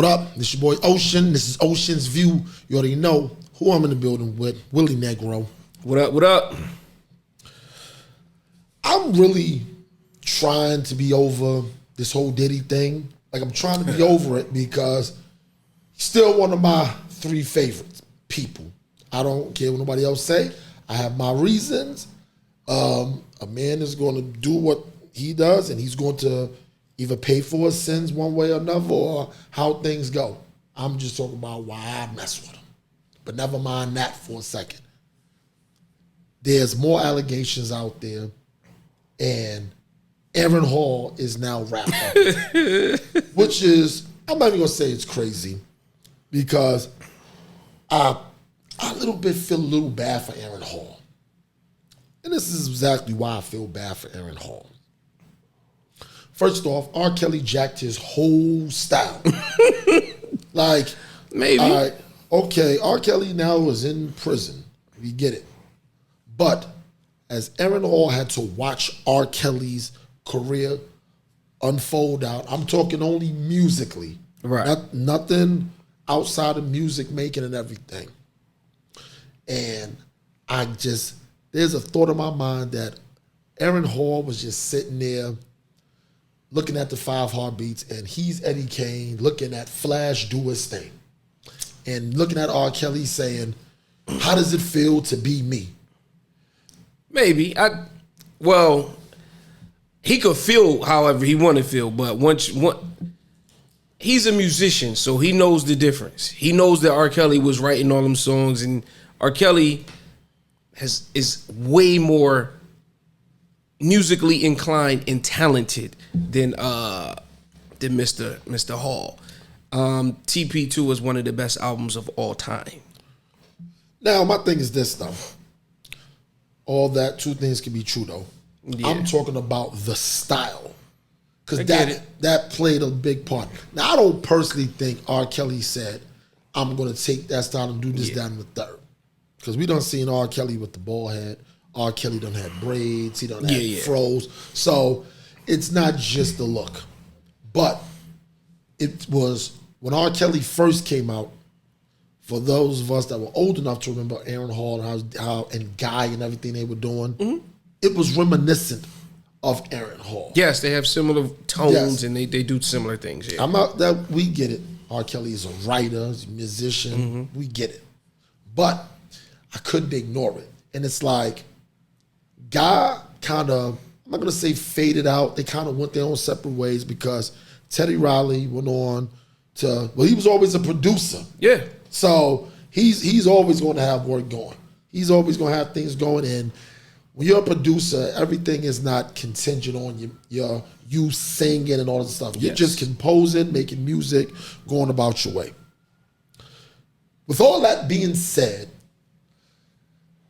What up? This your boy Oshin. This is Oshin's View. You already know who I'm in the building with. Willie Negro. What up? What up? I'm really trying to be over this whole Diddy thing. Like, I'm trying to be over it because he's still one of my 3 favorite people. I don't care what nobody else say. I have my reasons. A man is going to do what he does, and he's going to either pay for his sins one way or another, or how things go. I'm just talking about why I mess with him. But never mind that for a second. There's more allegations out there, and Aaron Hall is now wrapped up, which is, I'm not even gonna say it's crazy, because I a little bit feel a little bad for Aaron Hall. And this is exactly why I feel bad for Aaron Hall. First off, R. Kelly jacked his whole style. Like, maybe. All right, okay, R. Kelly now is in prison. We get it. But as Aaron Hall had to watch R. Kelly's career unfold out, I'm talking only musically. Right. Nothing outside of music making and everything. And there's a thought in my mind that Aaron Hall was just sitting there looking at the 5 Heartbeats, and he's Eddie Kane looking at Flash do his thing. And looking at R. Kelly saying, how does it feel to be me? Maybe. Well, he could feel however he want to feel, but he's a musician, so he knows the difference. He knows that R. Kelly was writing all them songs, and R. Kelly is way more musically inclined and talented than Mr. Hall. TP2 is one of the best albums of all time. Now, my thing is this, though. All that, 2 things can be true, though. Yeah. I'm talking about the style. Because that played a big part. Now, I don't personally think R. Kelly said, I'm going to take that style and do this, that, and the third. Because we done seen R. Kelly with the bald head. R. Kelly done had braids. He done had froze. So it's not just the look. But it was, when R. Kelly first came out, for those of us that were old enough to remember Aaron Hall and how and Guy and everything they were doing, it was reminiscent of Aaron Hall. Yes, they have similar tones, and they do similar things. Yeah. We get it. R. Kelly is a writer, he's a musician. We get it. But I couldn't ignore it. And it's like, Guy kind of, I'm not going to say faded out. They kind of went their own separate ways because Teddy Riley went on to, well, he was always a producer. Yeah. So he's always going to have work going. He's always going to have things going. And when you're a producer, everything is not contingent on you singing and all this stuff. You're just composing, making music, going about your way. With all that being said,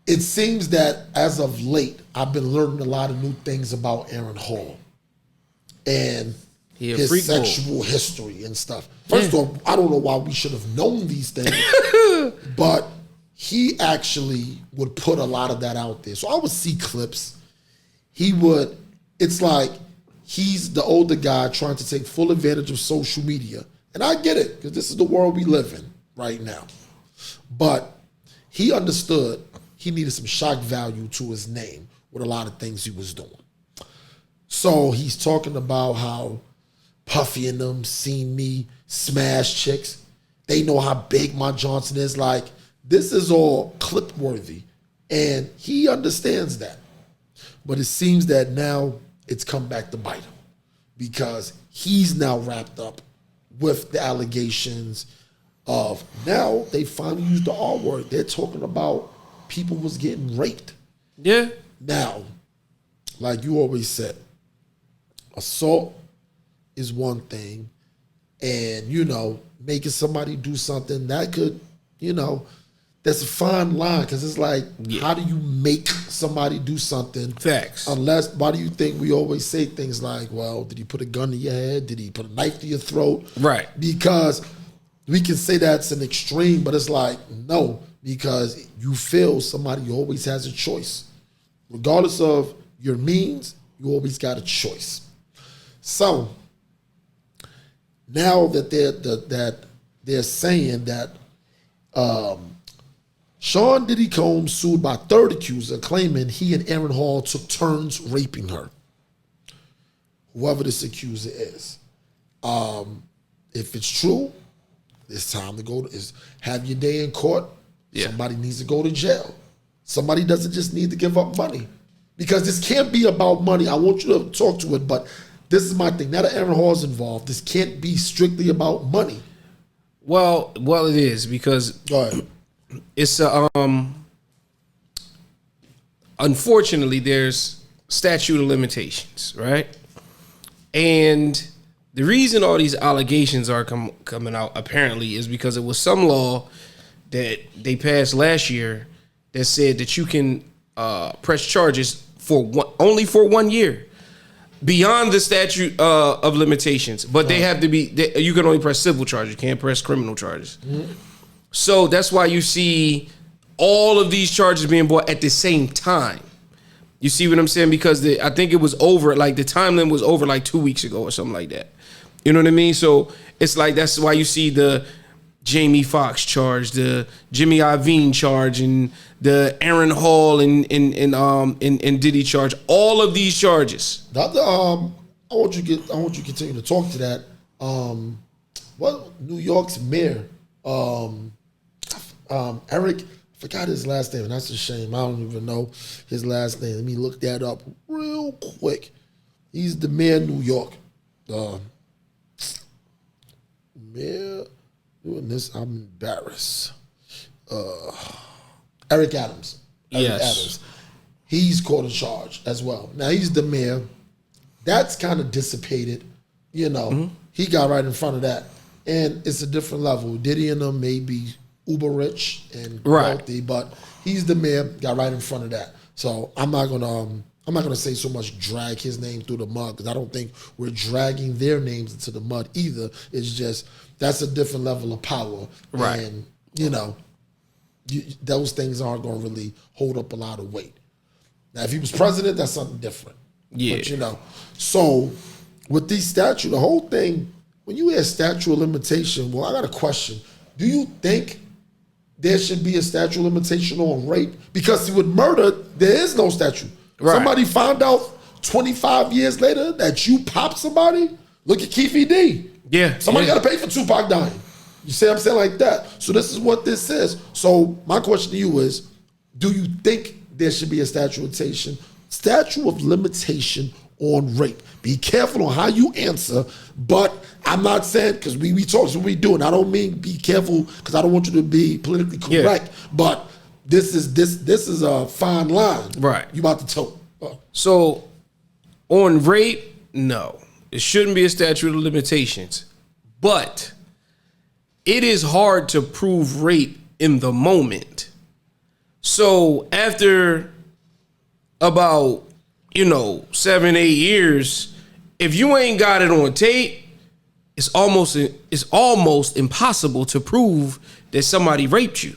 it seems that as of late, I've been learning a lot of new things about Aaron Hall and his sexual history and stuff. First off, I don't know why we should have known these things, but he actually would put a lot of that out there. So I would see clips. It's like he's the older guy trying to take full advantage of social media. And I get it, because this is the world we live in right now. But he understood he needed some shock value to his name with a lot of things he was doing. So he's talking about how Puffy and them seen me smash chicks. They know how big my Johnson is. Like, this is all clip worthy. And he understands that. But it seems that now it's come back to bite him, because he's now wrapped up with the allegations of, now they finally used the R word. They're talking about people was getting raped. Yeah. Now, like you always said, assault is one thing, and, making somebody do something that could, that's a fine line, because it's like, how do you make somebody do something? Facts. Why do you think we always say things like, well, did he put a gun to your head? Did he put a knife to your throat? Right. Because we can say that's an extreme, but it's like, no, because you feel somebody always has a choice. Regardless of your means, you always got a choice. So now that they're saying that Sean Diddy Combs sued by third accuser, claiming he and Aaron Hall took turns raping her. Whoever this accuser is. If it's true, it's time to go have your day in court. Yeah. Somebody needs to go to jail. Somebody doesn't just need to give up money. Because this can't be about money. I want you to talk to it, but this is my thing. Now that Aaron Hall's involved, this can't be strictly about money. Well, it is, because go ahead. It's unfortunately there's statute of limitations, right? And the reason all these allegations are coming out apparently is because it was some law that they passed last year that said that you can press charges only for 1 year beyond the statute of limitations, but they have to be. You can only press civil charges. You can't press criminal charges. Mm-hmm. So that's why you see all of these charges being brought at the same time. You see what I'm saying? Because I think it was over, like the time limit was over like 2 weeks ago or something like that. You know what I mean? So it's like, that's why you see the Jamie Foxx charge, the Jimmy Iovine charge, and the Aaron Hall and Diddy charge. All of these charges. I want you to continue to talk to that. What New York's mayor, Eric, I forgot his last name, and that's a shame. I don't even know his last name. Let me look that up real quick. He's the mayor of New York. Mayor doing this, I'm embarrassed. Eric Adams. Adams. He's caught in charge as well. Now he's the mayor. That's kind of dissipated. You know, mm-hmm. He got right in front of that. And it's a different level. Diddy and them may be uber rich and wealthy, but he's the mayor, got right in front of that. So I'm not gonna say so much drag his name through the mud, because I don't think we're dragging their names into the mud either. It's just that's a different level of power, right? And you know, those things aren't gonna really hold up a lot of weight. Now, if he was president, that's something different. Yeah, but you know, so with these statutes, the whole thing. When you hear statute of limitation, well, I got a question. Do you think there should be a statute of limitation on rape? Because with murder, there is no statute. Right. Somebody found out 25 years later that you popped somebody. Look at Keefe D. Yeah. Somebody got to pay for Tupac dying. You see what I'm saying? Like that. So this is what this says. So my question to you is, do you think there should be a statute of limitation on rape? Be careful on how you answer, but I'm not saying, because we talk, so we do, and I don't mean be careful because I don't want you to be politically correct, but this is a fine line. Right. You about to toe. So on rape, no. It shouldn't be a statute of limitations. But it is hard to prove rape in the moment. So after about 7, 8 years, if you ain't got it on tape, it's almost impossible to prove that somebody raped you.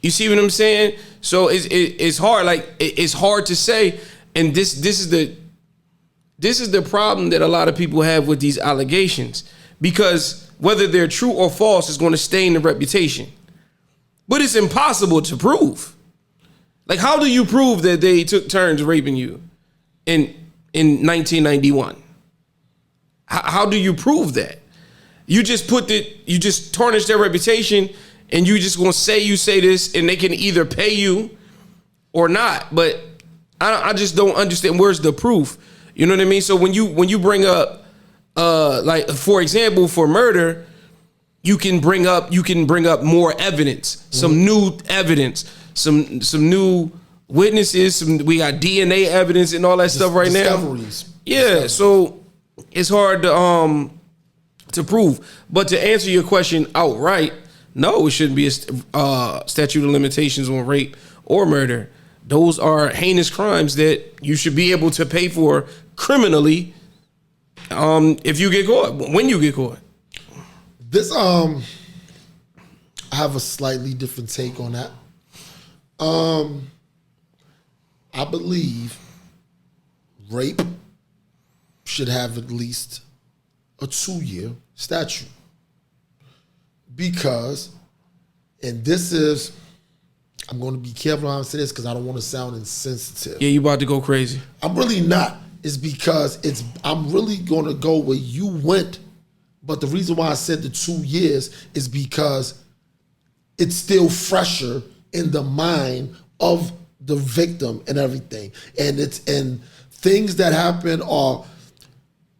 You see what I'm saying? So it's hard. Like it's hard to say. And this is the problem that a lot of people have with these allegations, because whether they're true or false is going to stain the reputation. But it's impossible to prove. Like, how do you prove that they took turns raping you in 1991? How do you prove that? You just tarnish their reputation, and you just gonna say you say this, and they can either pay you or not. But I just don't understand, where's the proof? You know what I mean? So when you bring up like, for example, for murder, you can bring up more evidence, some new evidence, some new witnesses. We got DNA evidence and all that stuff right now. Yeah, so it's hard to prove. But to answer your question outright, no, it shouldn't be a statute of limitations on rape or murder. Those are heinous crimes that you should be able to pay for criminally if you get caught, when you get caught. This I have a slightly different take on that. I believe rape should have at least a 2-year statute. Because, and this is, I'm going to be careful how I say this because I don't want to sound insensitive. Yeah, you about to go crazy. I'm really not. It's because I'm really going to go where you went. But the reason why I said the 2 years is because it's still fresher in the mind of the victim and everything. And things that happen are,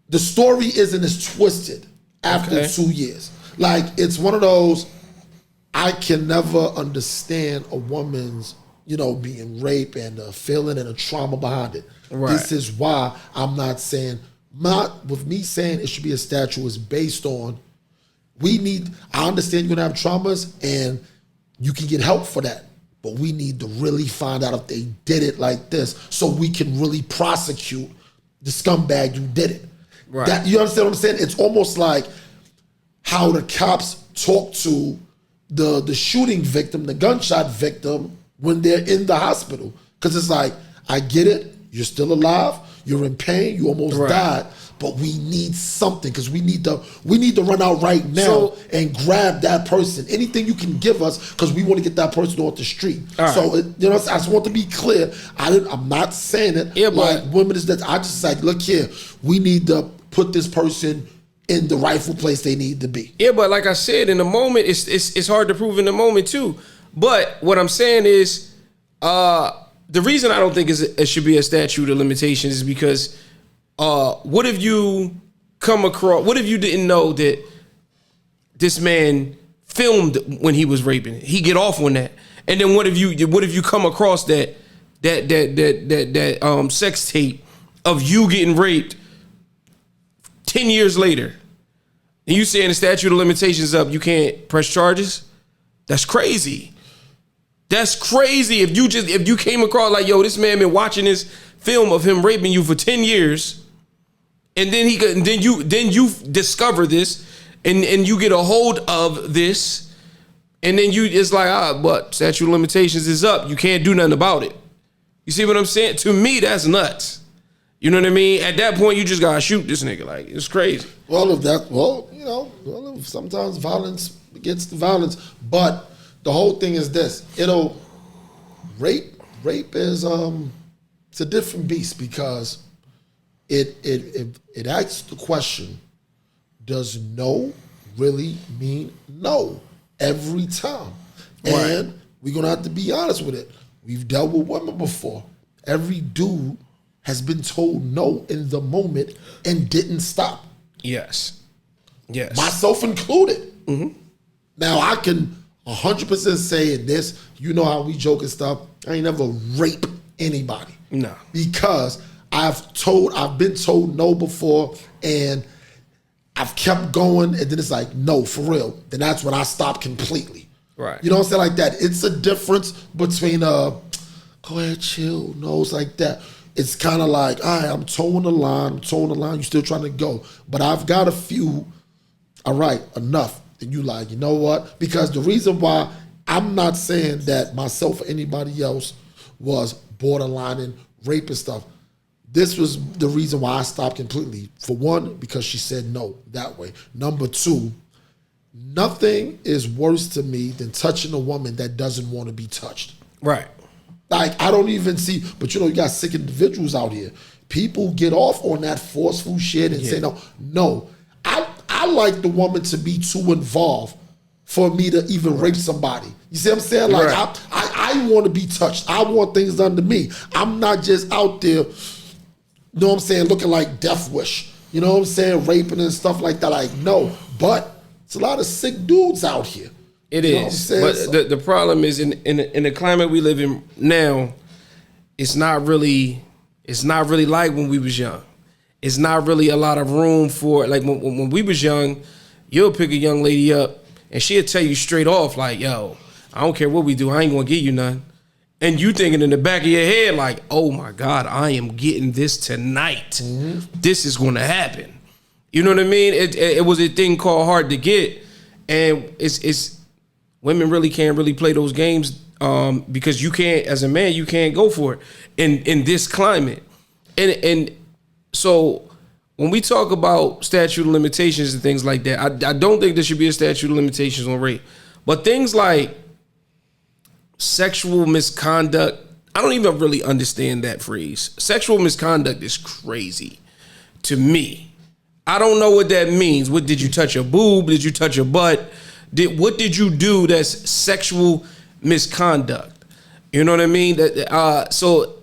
the story isn't as twisted after 2 years. Like, it's one of those, I can never understand a woman's, being raped and a feeling and a trauma behind it. Right. This is why I'm not saying, with me saying it should be a statute is based on, I understand you're going to have traumas and you can get help for that. But we need to really find out if they did it like this so we can really prosecute the scumbag who did it. Right. You understand what I'm saying? It's almost like how the cops talk to the shooting victim, the gunshot victim, when they're in the hospital. Because it's like, I get it, you're still alive, you're in pain, you almost died, but we need something because we need to run out right now and grab that person. Anything you can give us because we want to get that person off the street. Right. So I just want to be clear. I'm not saying it like women is that. I just like, look here, we need to put this person in the rightful place they need to be. Yeah, but like I said, in the moment, it's hard to prove in the moment too. But what I'm saying is, the reason I don't think it should be a statute of limitations is because what if you didn't know that this man filmed when he was raping it? He get off on that. And then what if you come across that sex tape of you getting raped 10 years later? And you saying the statute of limitations up, you can't press charges? That's crazy. That's crazy. If you came across like, yo, this man been watching this film of him raping you for 10 years, and then you discover this, and you get a hold of this, and then it's like, but statute of limitations is up. You can't do nothing about it. You see what I'm saying? To me, that's nuts. You know what I mean? At that point, you just gotta shoot this nigga. Like, it's crazy. Sometimes violence begets the violence, but the whole thing is this. Rape is it's a different beast because it asks the question, does no really mean no every time? Right. And we're gonna have to be honest with it. We've dealt with women before. Every dude has been told no in the moment and didn't stop. Yes. Myself included. Mm-hmm. Now I can 100% say in this, how we joke and stuff, I ain't never raped anybody. No. Because I've been told no before and I've kept going and then it's like, no, for real. Then that's when I stop completely. Right. You know what I'm saying? Like that. It's a difference between go ahead, chill, no, it's like that. It's kind of like, all right, I'm towing the line, you still trying to go. But I've got a few, all right, enough. And you like, you know what? Because the reason why I'm not saying that myself or anybody else was borderline and rape and stuff, this was the reason why I stopped completely. For one, because she said no that way. Number two, nothing is worse to me than touching a woman that doesn't want to be touched. Right. Like, I don't even see, but you got sick individuals out here. People get off on that forceful shit and say no. No, I like the woman to be too involved for me to even rape somebody. You see what I'm saying? Like, I want to be touched. I want things done to me. I'm not just out there, looking like Death Wish. You know what I'm saying? Raping and stuff like that. Like, no. But it's a lot of sick dudes out here. It is, but the problem is in the climate we live in now, it's not really like when we was young. It's not really a lot of room for, like when we was young, you'll pick a young lady up and she'll tell you straight off like, yo, I don't care what we do, I ain't gonna give you none. And you thinking in the back of your head like, oh my God, I am getting this tonight. Mm-hmm. This is gonna happen. You know what I mean? It was a thing called hard to get, and it's women really can't really play those games because you can't, as a man, you can't go for it in this climate. And so when we talk about statute of limitations and things like that, I don't think there should be a statute of limitations on rape. But things like sexual misconduct, I don't even really understand that phrase. Sexual misconduct is crazy to me. I don't know what that means. What, did you touch a boob? Did you touch a butt? What did you do that's sexual misconduct? You know what I mean? So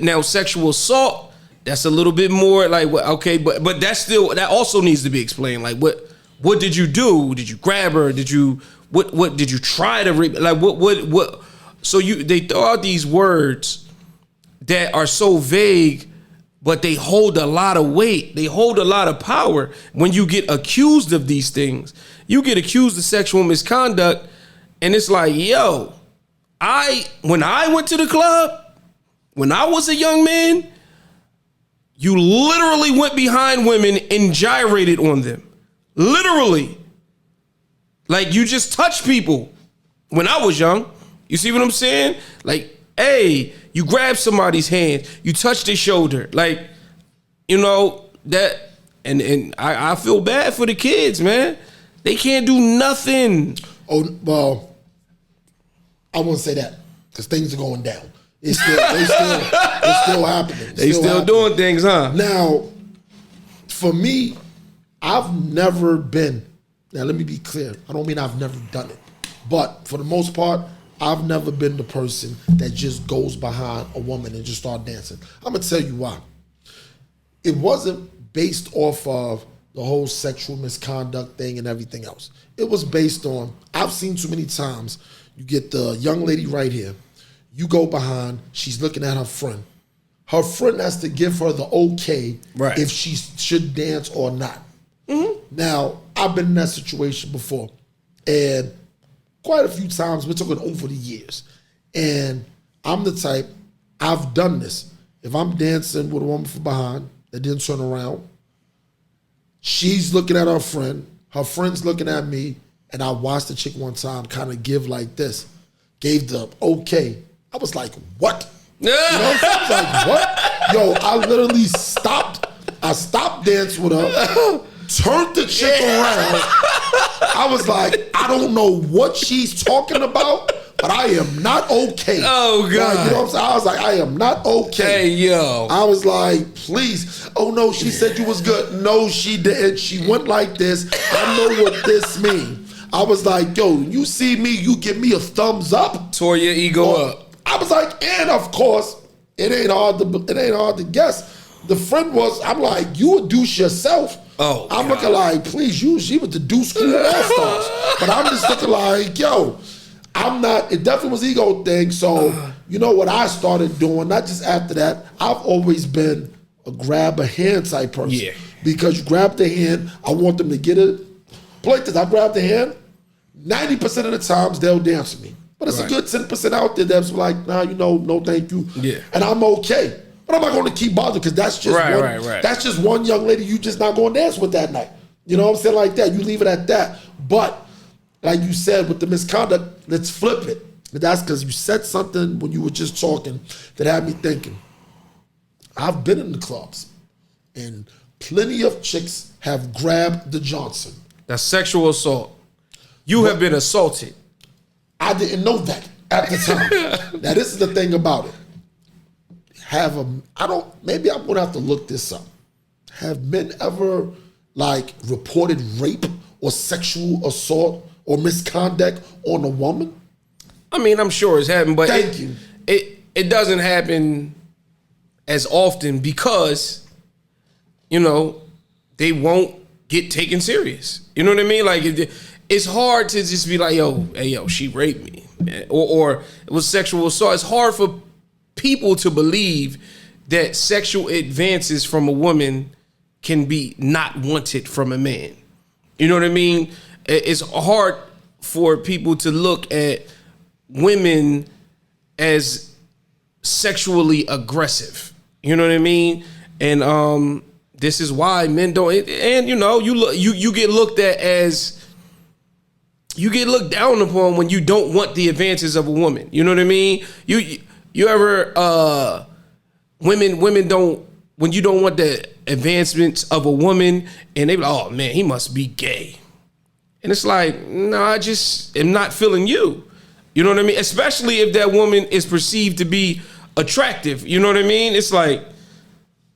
now sexual assault, that's a little bit more like, okay, but that also needs to be explained. Like what did you do? Did you grab her? What did you try to rape? Like what? So they throw out these words that are so vague, but they hold a lot of weight. They hold a lot of power. When you get accused of these things, you get accused of sexual misconduct, and it's like, yo, when I went to the club, when I was a young man, you literally went behind women and gyrated on them. Literally. Like, you just touched people when I was young. You see what I'm saying? Like, hey, you grab somebody's hand, you touch their shoulder. Like, you know, that, and I feel bad for the kids, man. They can't do nothing. Oh, well, I won't say that because things are going down. It's still happening. They still doing things, huh? Now, for me, I've never been, now let me be clear, I don't mean I've never done it, but for the most part, I've never been the person that just goes behind a woman and just start dancing. I'm going to tell you why. It wasn't based off of the whole sexual misconduct thing and everything else. It was based on, I've seen too many times, you get the young lady right here, you go behind, she's looking at her friend. Her friend has to give her the okay if she should dance or not. Mm-hmm. Now, I've been in that situation before, and quite a few times, we're talking over the years. And I'm the type, I've done this. If I'm dancing with a woman from behind that didn't turn around, she's looking at her friend's looking at me, and I watched the chick one time kind of give like this, gave the okay. I was like, what? You know, I was like, what? Yo, I literally stopped. I stopped dancing with her, turned the chick around. I was like, I don't know what she's talking about, but I am not okay. Oh, God. Like, you know what I'm saying? I was like, I am not okay. Hey, yo. I was like, please. Oh, no, she said you was good. No, she didn't. She went like this. I know what this means. I was like, yo, you see me, you give me a thumbs up. Tore your ego up. I was like, and of course, it ain't hard to guess. The friend was, I'm like, you a douche yourself. Oh, I'm God. looking like, please, she was the douche school all-stars. But I'm just looking like, yo, I'm not, it definitely was ego thing. So, you know what I started doing, not just after that, I've always been a grab a hand type person. Yeah. Because you grab the hand, I want them to get it. Like this, I grab the hand, 90% of the times they'll dance with me. But it's a good 10% out there that's like, nah, you know, no thank you. Yeah. And I'm okay. But I'm not going to keep bothering because that's just that's just one young lady you just not going to dance with that night. You know what I'm saying? Like that. You leave it at that. But like you said, with the misconduct, let's flip it. And that's because you said something when you were just talking that had me thinking. I've been in the clubs and plenty of chicks have grabbed the Johnson. That's sexual assault. You have been assaulted. I didn't know that at the time. Now, this is the thing about it. Maybe I'm gonna have to look this up. Have men ever like reported rape or sexual assault or misconduct on a woman? I mean, I'm sure it's happened, but Thank you. It doesn't happen as often because, you know, they won't get taken serious. You know what I mean? Like, it's hard to just be like, yo, she raped me, or it was sexual assault. It's hard for people to believe that sexual advances from a woman can be not wanted from a man. You know what I mean? It's hard for people to look at women as sexually aggressive. You know what I mean? And this is why men don't. And you know, you get looked at as. You get looked down upon when you don't want the advances of a woman. You know what I mean? You ever women don't when you don't want the advancements of a woman, and they be like, oh man, he must be gay. And it's like, no, I just am not feeling you. You know what I mean? Especially if that woman is perceived to be attractive. You know what I mean? It's like,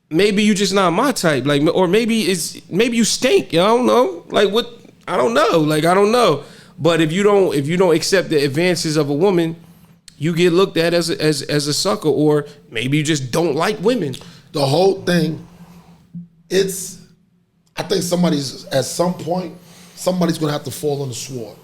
maybe you just not my type. Like, or maybe you stink. I don't know. Like what? I don't know. Like, I don't know. But if you don't accept the advances of a woman, you get looked at as a sucker, or maybe you just don't like women. The whole thing, I think at some point, somebody's gonna have to fall on the sword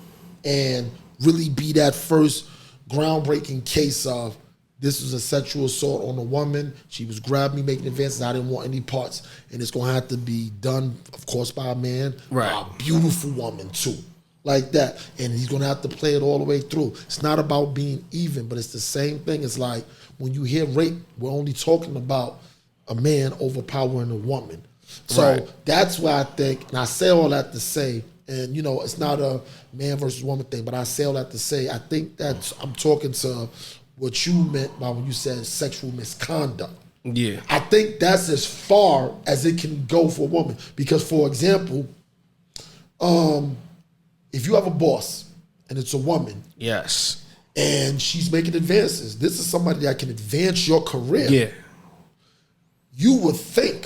and really be that first groundbreaking case of this was a sexual assault on a woman. She was grabbing me, making advances. I didn't want any parts. And it's gonna have to be done, of course, by a man, right? By a beautiful woman too. Like that. And he's gonna have to play it all the way through. It's not about being even, but it's the same thing. It's like when you hear rape, we're only talking about a man overpowering a woman. So right. That's why I think, and I say all that to say, and it's not a man versus woman thing, but I say all that to say, I think I'm talking to what you meant by when you said sexual misconduct. Yeah. I think that's as far as it can go for a woman. Because, for example, if you have a boss and it's a woman, yes, and she's making advances, this is somebody that can advance your career. Yeah. You would think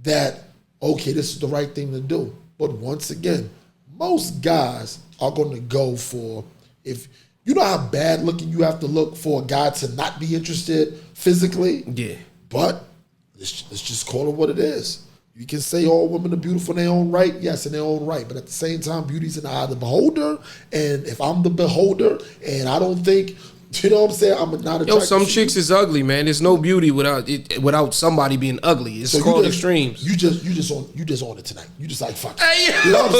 that, okay, this is the right thing to do. But once again, most guys are going to go for, if you know how bad looking you have to look for a guy to not be interested physically. Yeah. But let's just call it what it is. You can say all women are beautiful in their own right. Yes, in their own right. But at the same time, beauty's in the eye of the beholder. And if I'm the beholder and I don't think, you know what I'm saying, I'm not attracted. Some chicks is ugly, man. There's no beauty without somebody being ugly. It's so called extremes. You just on it tonight. You just like fuck it. Hey, you know what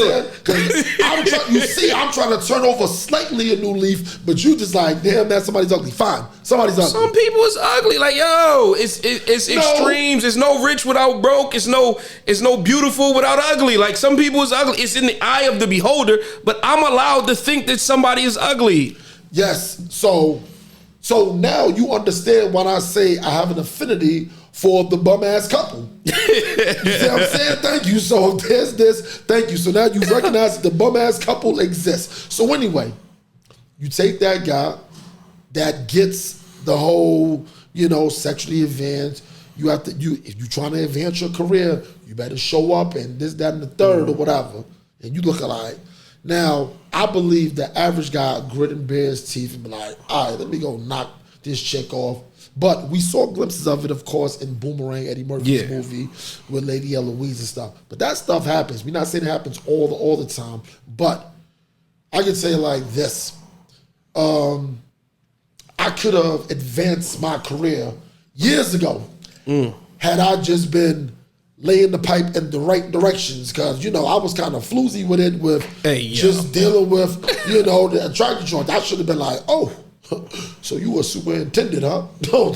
I'm saying? I'm trying to turn over slightly a new leaf, but you just like, damn, that somebody's ugly. Fine, somebody's ugly. Some people is ugly. Like, yo, it's extremes. It's no rich without broke. It's no beautiful without ugly. Like, some people is ugly. It's in the eye of the beholder. But I'm allowed to think that somebody is ugly. Yes, so now you understand when I say I have an affinity for the bum ass couple. You see what I'm saying? Thank you. So there's this. Thank you. So now you recognize that the bum ass couple exists. So anyway, you take that guy that gets the whole, sexually advanced. You have to if you're trying to advance your career, you better show up and this, that, and the third or whatever. And you look alike. Now, I believe the average guy grit and bare his teeth and be like, all right, let me go knock this chick off. But we saw glimpses of it, of course, in Boomerang, Eddie Murphy's movie with Lady Eloise and stuff. But that stuff happens. We're not saying it happens all the time. But I could say like this. I could have advanced my career years ago had I just been laying the pipe in the right directions, because I was kind of floozy with it, just dealing with the attractive joint. I should have been like, oh, so you were superintendent, huh? No,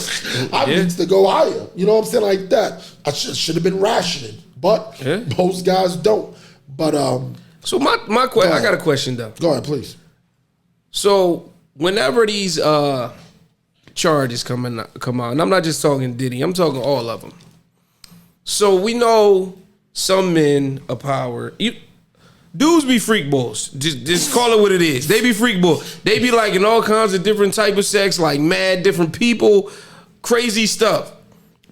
I need to go higher. You know what I'm saying, like that. I should have been rationing, but most guys don't. But so my question, I got a question though. Go ahead, please. So whenever these charges come out, and I'm not just talking Diddy, I'm talking all of them. So we know some men of power. Dudes be freak balls. Just call it what it is. They be freak balls. They be liking all kinds of different type of sex, like mad different people, crazy stuff.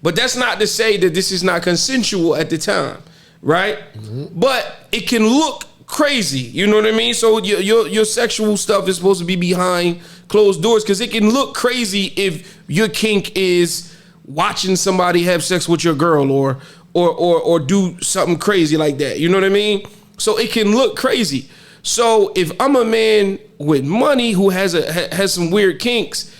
But that's not to say that this is not consensual at the time, right? Mm-hmm. But it can look crazy. You know what I mean? So your sexual stuff is supposed to be behind closed doors, because it can look crazy if your kink is watching somebody have sex with your girl or do something crazy like that. You know what I mean? So it can look crazy. So if I'm a man with money who has some weird kinks,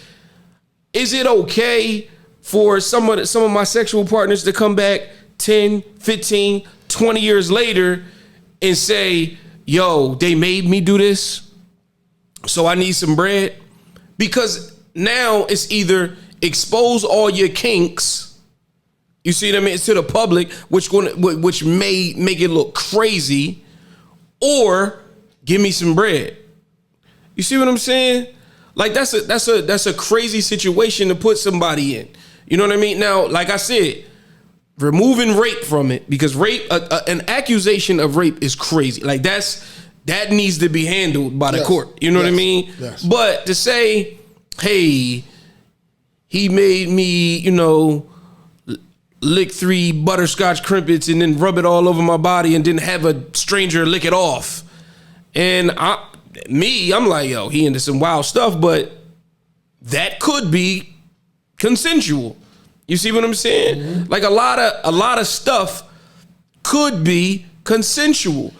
is it okay for some of my sexual partners to come back 10, 15, 20 years later and say, yo, they made me do this, so I need some bread? Because now it's either expose all your kinks, you see what I mean, to the public, which may make it look crazy, or give me some bread. You see what I'm saying? Like that's a crazy situation to put somebody in. You know what I mean? Now, like I said, removing rape from it, because rape, an accusation of rape is crazy. Like that needs to be handled by the court. You know what I mean? Yes. But to say, hey, he made me, lick 3 butterscotch crimpets and then rub it all over my body and didn't have a stranger lick it off. And I'm like, yo, he into some wild stuff, but that could be consensual. You see what I'm saying? Mm-hmm. Like a lot of stuff could be consensual.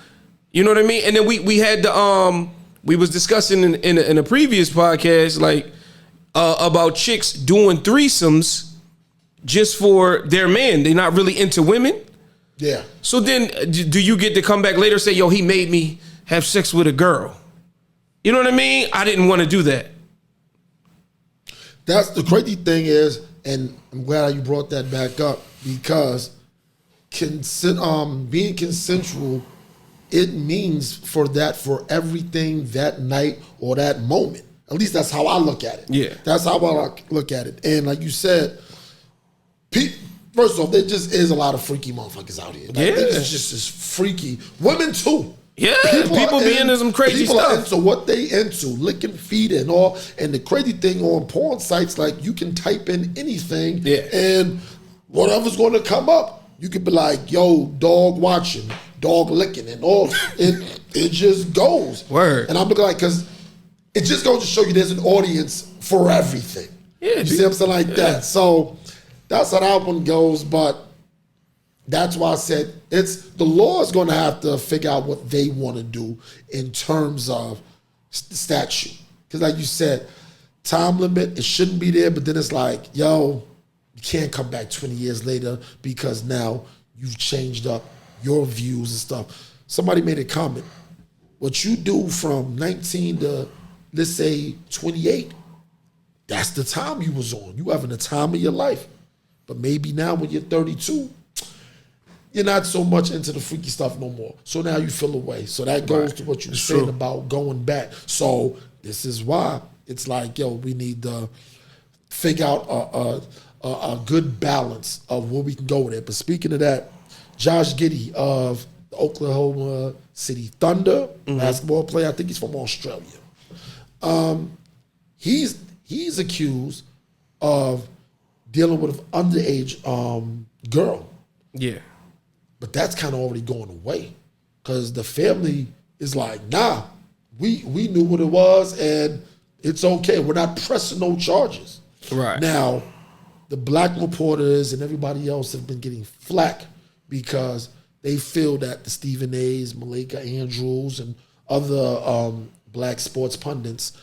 You know what I mean? And then we had the we was discussing in a previous podcast like about chicks doing threesomes just for their man. They're not really into women. Yeah. So then do you get to come back later and say, yo, he made me have sex with a girl? You know what I mean? I didn't want to do that. That's the crazy thing is, and I'm glad you brought that back up, because being consensual, it means for everything that night or that moment. At least that's how I look at it. Yeah. That's how I look at it. And like you said, first off, there just is a lot of freaky motherfuckers out here. Like, it's just as freaky. Women too. Yeah, people be into some crazy stuff. People are into what they into, licking feet and all. And the crazy thing on porn sites, like you can type in anything, and whatever's going to come up, you could be like, "Yo, dog watching, dog licking," and all. It just goes. Word. And I'm looking like, because it just goes to show you there's an audience for everything. Yeah, you see what I'm saying, like that. So that's how that one goes, but. That's why I said the law is going to have to figure out what they want to do in terms of the statute. Because like you said, time limit, it shouldn't be there, but then it's like, yo, you can't come back 20 years later because now you've changed up your views and stuff. Somebody made a comment. What you do from 19 to, let's say, 28, that's the time you was on. You having the time of your life. But maybe now when you're 32, you're not so much into the freaky stuff no more. So now you feel away. So that goes to what you were saying about going back. So this is why it's like, yo, we need to figure out a good balance of where we can go with it. But speaking of that, Josh Giddy of the Oklahoma City Thunder, basketball player, I think he's from Australia. He's accused of dealing with an underage girl. Yeah. But that's kind of already going away, because the family is like, nah, we knew what it was and it's okay. We're not pressing no charges. Right. Now, the black reporters and everybody else have been getting flack because they feel that the Stephen A's, Malika Andrews, and other black sports pundits,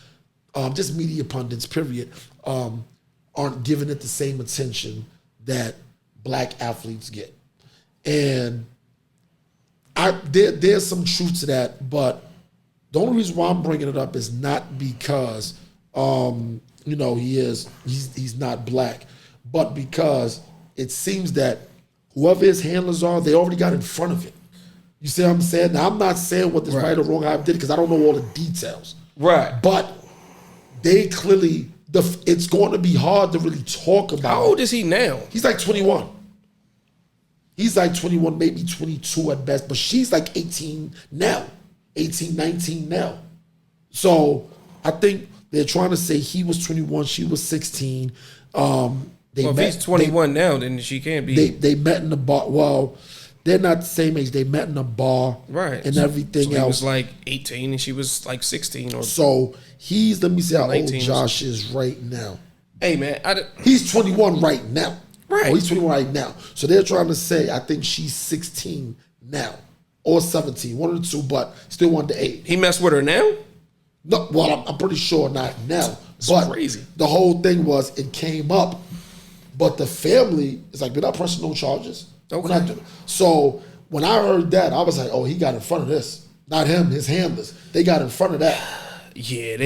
just media pundits, period, aren't giving it the same attention that black athletes get. And there's some truth to that, but the only reason why I'm bringing it up is not because he's not black, but because it seems that whoever his handlers are, they already got in front of it. You see what I'm saying? Now, I'm not saying what this right or wrong I did, because I don't know all the details. Right. But they clearly, it's going to be hard to really talk about. How old is he now? He's like 21. He's like 21, maybe 22 at best, but she's like 18 now, 18, 19 now. So I think they're trying to say he was 21, she was 16. If he's 21 now, then she can't be. They met in the bar. Well, they're not the same age. They met in a bar, right, and everything so else. He was like 18 and she was like 16. So let me see how 19 old Josh is right now. Hey, man. He's 21 right now. Right. Oh, he's 21 right now. So they're trying to say, I think she's 16 now, or 17, one of the two, but still underage. He messed with her now? No, well, I'm pretty sure not now. It's but crazy. The whole thing was, it came up, but the family is like, we're not pressing no charges. Okay. So when I heard that, I was like, oh, he got in front of this. Not him, his handlers. They got in front of that. Yeah,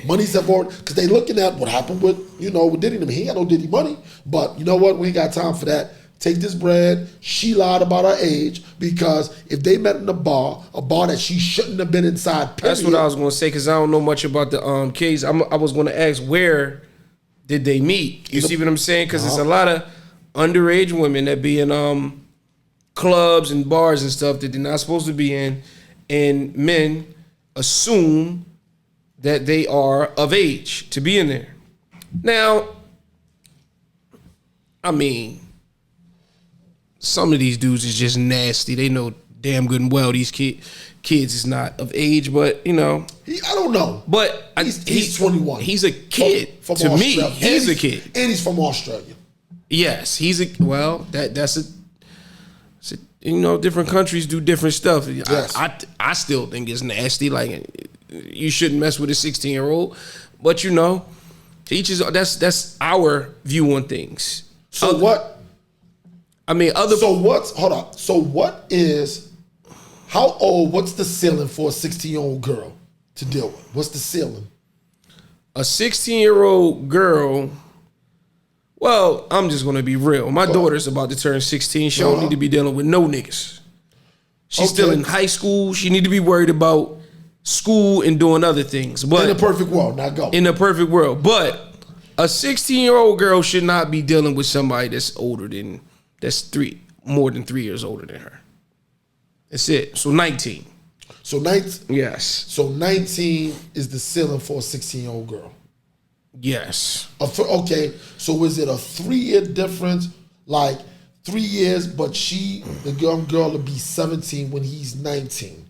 money's have already, because they looking at what happened with Diddy. I mean, he ain't got no Diddy money, but you know what? We ain't got time for that. Take this bread. She lied about her age, because if they met in a bar that she shouldn't have been inside. Period. That's what I was going to say, because I don't know much about the case. I was going to ask, where did they meet? You see what I'm saying? Because it's a lot of underage women that be in clubs and bars and stuff that they're not supposed to be in, and men assume that they are of age to be in there. Now, I mean, some of these dudes is just nasty. They know damn good and well these kids is not of age, but you know, I don't know. But he's 21. He's a kid. From to me, Australia. he's a kid, and he's from Australia. Yes, he's a that's a. You know, different countries do different stuff. Yes. I still think it's nasty. Like, you shouldn't mess with a 16-year-old. But you know, that's our view on things. So what? I mean, hold on. So what is? How old? What's the ceiling for a 16-year-old girl to deal with? What's the ceiling? A 16-year-old girl. Well, I'm just gonna be real. My daughter's about to turn 16. She don't need to be dealing with no niggas. She's still in high school. She need to be worried about school and doing other things. But in a perfect world, now go. In a perfect world, but a 16-year-old girl should not be dealing with somebody that's more than 3 years older than her. That's it. So 19. So 19. Yes. So 19 is the ceiling for a 16-year-old girl. Yes. Okay, so is it a 3-year difference? Like 3 years, but the young girl will be 17 when he's 19.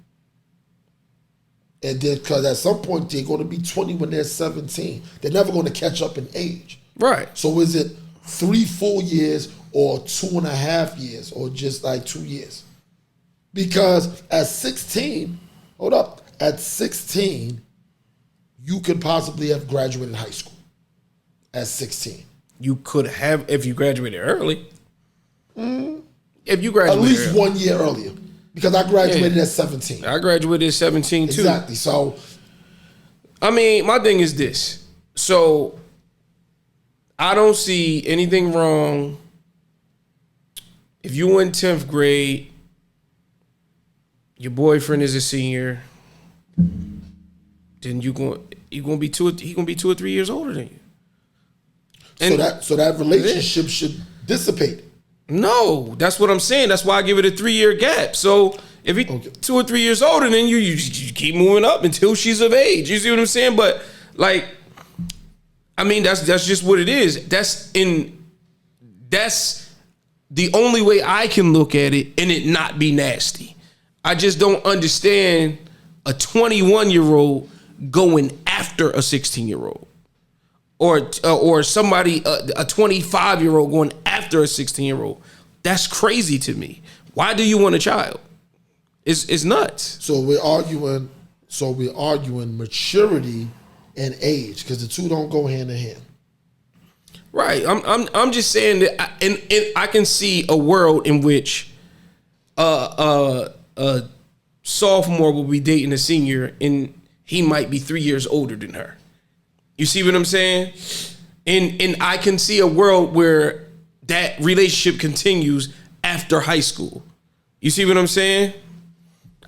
And then, because at some point they're going to be 20 when they're 17. They're never going to catch up in age. Right. So is it 3 full years or 2.5 years or just like 2 years? Because at 16, at 16, you could possibly have graduated high school. At 16. You could have if you graduated early. If you graduated at least early. 1 year earlier. Because I graduated at 17. I graduated at 17 too. Exactly. So I mean, my thing is this. So I don't see anything wrong if you in 10th grade, your boyfriend is a senior, then he gonna be 2 or 3 years older than you. And so that relationship should dissipate. No, that's what I'm saying. That's why I give it a 3-year gap. So if he 2 or 3 years older than you keep moving up until she's of age. You see what I'm saying? But like, I mean, that's just what it is. That's the only way I can look at it and it not be nasty. I just don't understand a 21-year-old going after a 16-year-old. Or somebody, a 25-year-old going after a 16-year-old. That's crazy to me. Why do you want a child? It's nuts. So we're arguing maturity and age because the two don't go hand in hand. Right. I'm just saying that, I can see a world in which a sophomore will be dating a senior and he might be 3 years older than her. You see what I'm saying? And I can see a world where that relationship continues after high school. You see what I'm saying?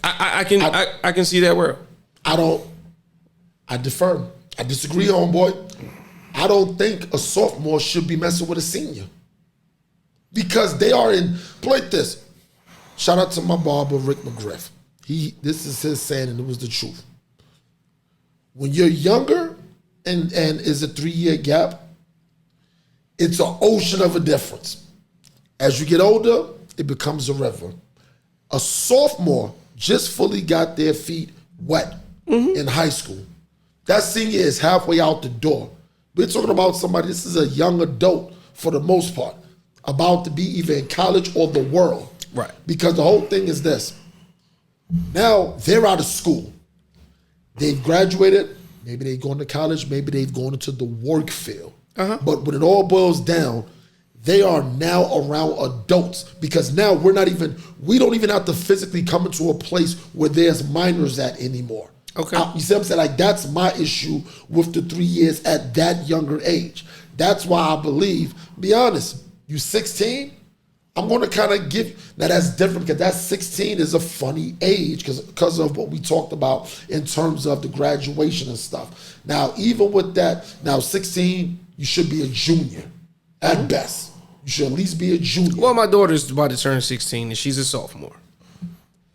I can see that world. I defer. I disagree, homeboy. I don't think a sophomore should be messing with a senior. Because they are like this. Shout out to my barber, Rick McGriff. This is his saying, and it was the truth. When you're younger, and is a 3-year gap, it's an ocean of a difference. As you get older, it becomes a river. A sophomore just fully got their feet wet in high school. That senior is halfway out the door. We're talking about somebody, this is a young adult for the most part, about to be either in college or the world. Right. Because the whole thing is this. Now they're out of school. They've graduated. Maybe they've gone to college. Maybe they've gone into the work field. But when it all boils down, they are now around adults because now we don't even have to physically come into a place where there's minors at anymore. Okay. You see what I'm saying? Like, that's my issue with the 3 years at that younger age. That's why I believe, be honest, you 16, I'm going to kind of now that's different because that 16 is a funny age because of what we talked about in terms of the graduation and stuff. Now, even with that, now 16, you should be a junior at best. You should at least be a junior. Well, my daughter's about to turn 16 and she's a sophomore.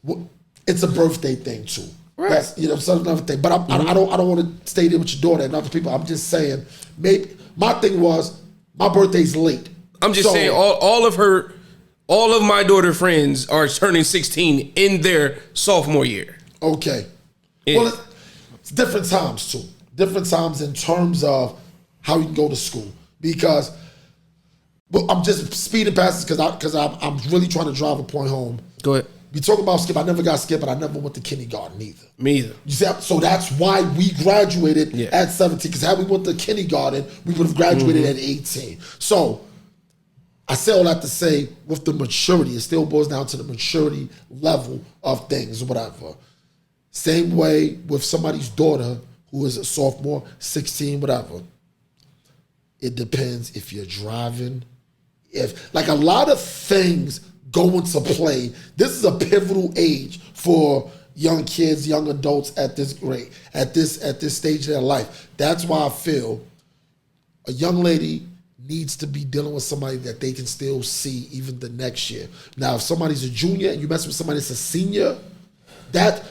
Well, it's a birthday thing too. Right. That's another thing. But I don't want to stay there with your daughter and other people. I'm just saying, maybe my thing was my birthday's late. I'm just saying all of my daughter friends are turning 16 in their sophomore year. Okay. Yeah. Well, it's different times too. Different times in terms of how you can go to school. Because I'm just speeding past this because I'm really trying to drive a point home. Go ahead. We talk about skip. I never got skip, but I never went to kindergarten either. Me either. You see, so that's why we graduated Yeah. at 17. Because had we went to kindergarten, we would have graduated at 18. So I say all that to say, with the maturity, it still boils down to the maturity level of things or whatever. Same way with somebody's daughter who is a sophomore, 16, whatever. It depends if you're driving. If like a lot of things go into play. This is a pivotal age for young kids, young adults at this grade, at this stage of their life. That's why I feel a young lady needs to be dealing with somebody that they can still see even the next year. Now, if somebody's a junior and you mess with somebody that's a senior, that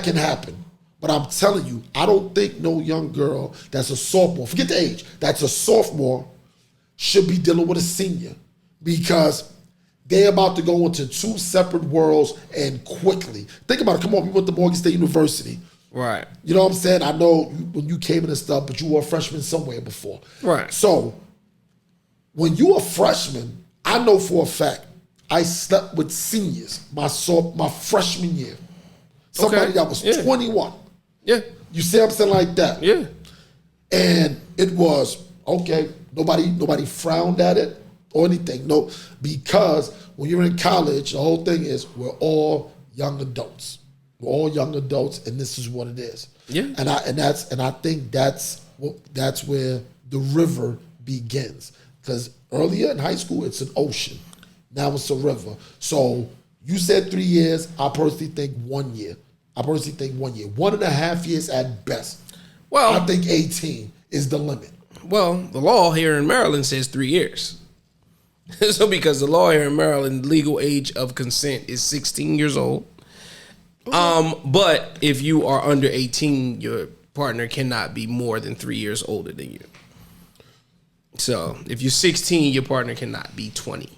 can happen. But I'm telling you, I don't think no young girl that's a sophomore, forget the age, that's a sophomore should be dealing with a senior because they're about to go into two separate worlds and quickly. Think about it. Come on, we went to Morgan State University. Right. You know what I'm saying? I know when you came in and stuff, but you were a freshman somewhere before. Right. So when you're a freshman, I know for a fact I slept with seniors my freshman year. Somebody that was 21. Yeah. You see what I'm saying like that? Yeah. And it was, okay, nobody frowned at it or anything. No, because when you're in college, the whole thing is we're all young adults. We're all young adults, and this is what it is. Yeah. And I think that's where the river begins. Because earlier in high school, it's an ocean. Now it's a river. So you said 3 years. I personally think 1 year. 1.5 years at best. Well, I think 18 is the limit. Well, the law here in Maryland says 3 years. So because the law here in Maryland, legal age of consent is 16 years old. But if you are under 18, your partner cannot be more than 3 years older than you. So if you're 16, your partner cannot be 20.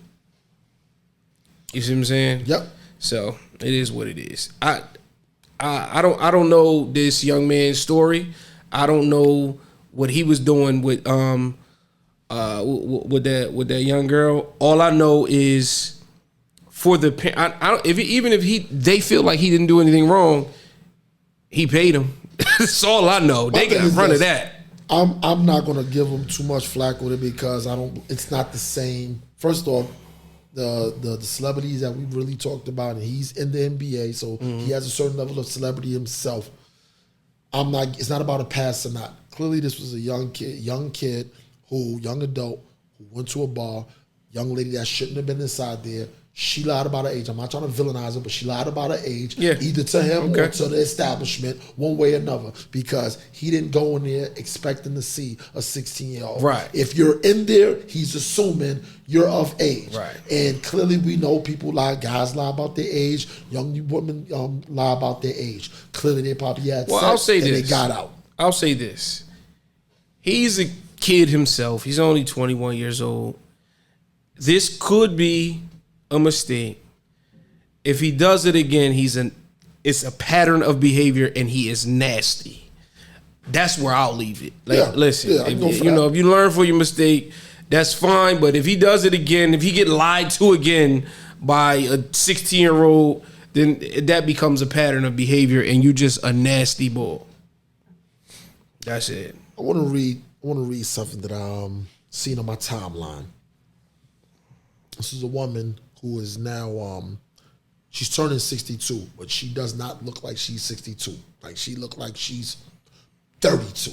You see what I'm saying? Yep. So it is what it is. I don't know this young man's story. I don't know what he was doing with that young girl. All I know is for the even if they feel like he didn't do anything wrong, he paid him. That's all I know. They got in front of that. I'm not gonna give him too much flack with it because it's not the same. First off, the celebrities that we really talked about, and he's in the NBA, so he has a certain level of celebrity himself. It's not about a pass or not. Clearly, this was a young kid, young adult who went to a bar, young lady that shouldn't have been inside there. She lied about her age. I'm not trying to villainize her, but she lied about her age, either to him or to the establishment, one way or another, because he didn't go in there expecting to see a 16-year-old. Right. If you're in there, he's assuming you're of age. Right. And clearly we know people lie, guys lie about their age, young women lie about their age. Clearly they probably had sex I'll say and this. they got out. I'll say this. He's a kid himself. He's only 21 years old. This could be a mistake. If he does it again, it's a pattern of behavior and he is nasty. That's where I'll leave it. Listen, if you learn from your mistake, that's fine. But if he does it again, if he get lied to again by a 16-year-old, then that becomes a pattern of behavior and you just a nasty boy. That's it. I want to read something that I'm seeing on my timeline. This is a woman who is now, she's turning 62, but she does not look like she's 62. Like she look like she's 32.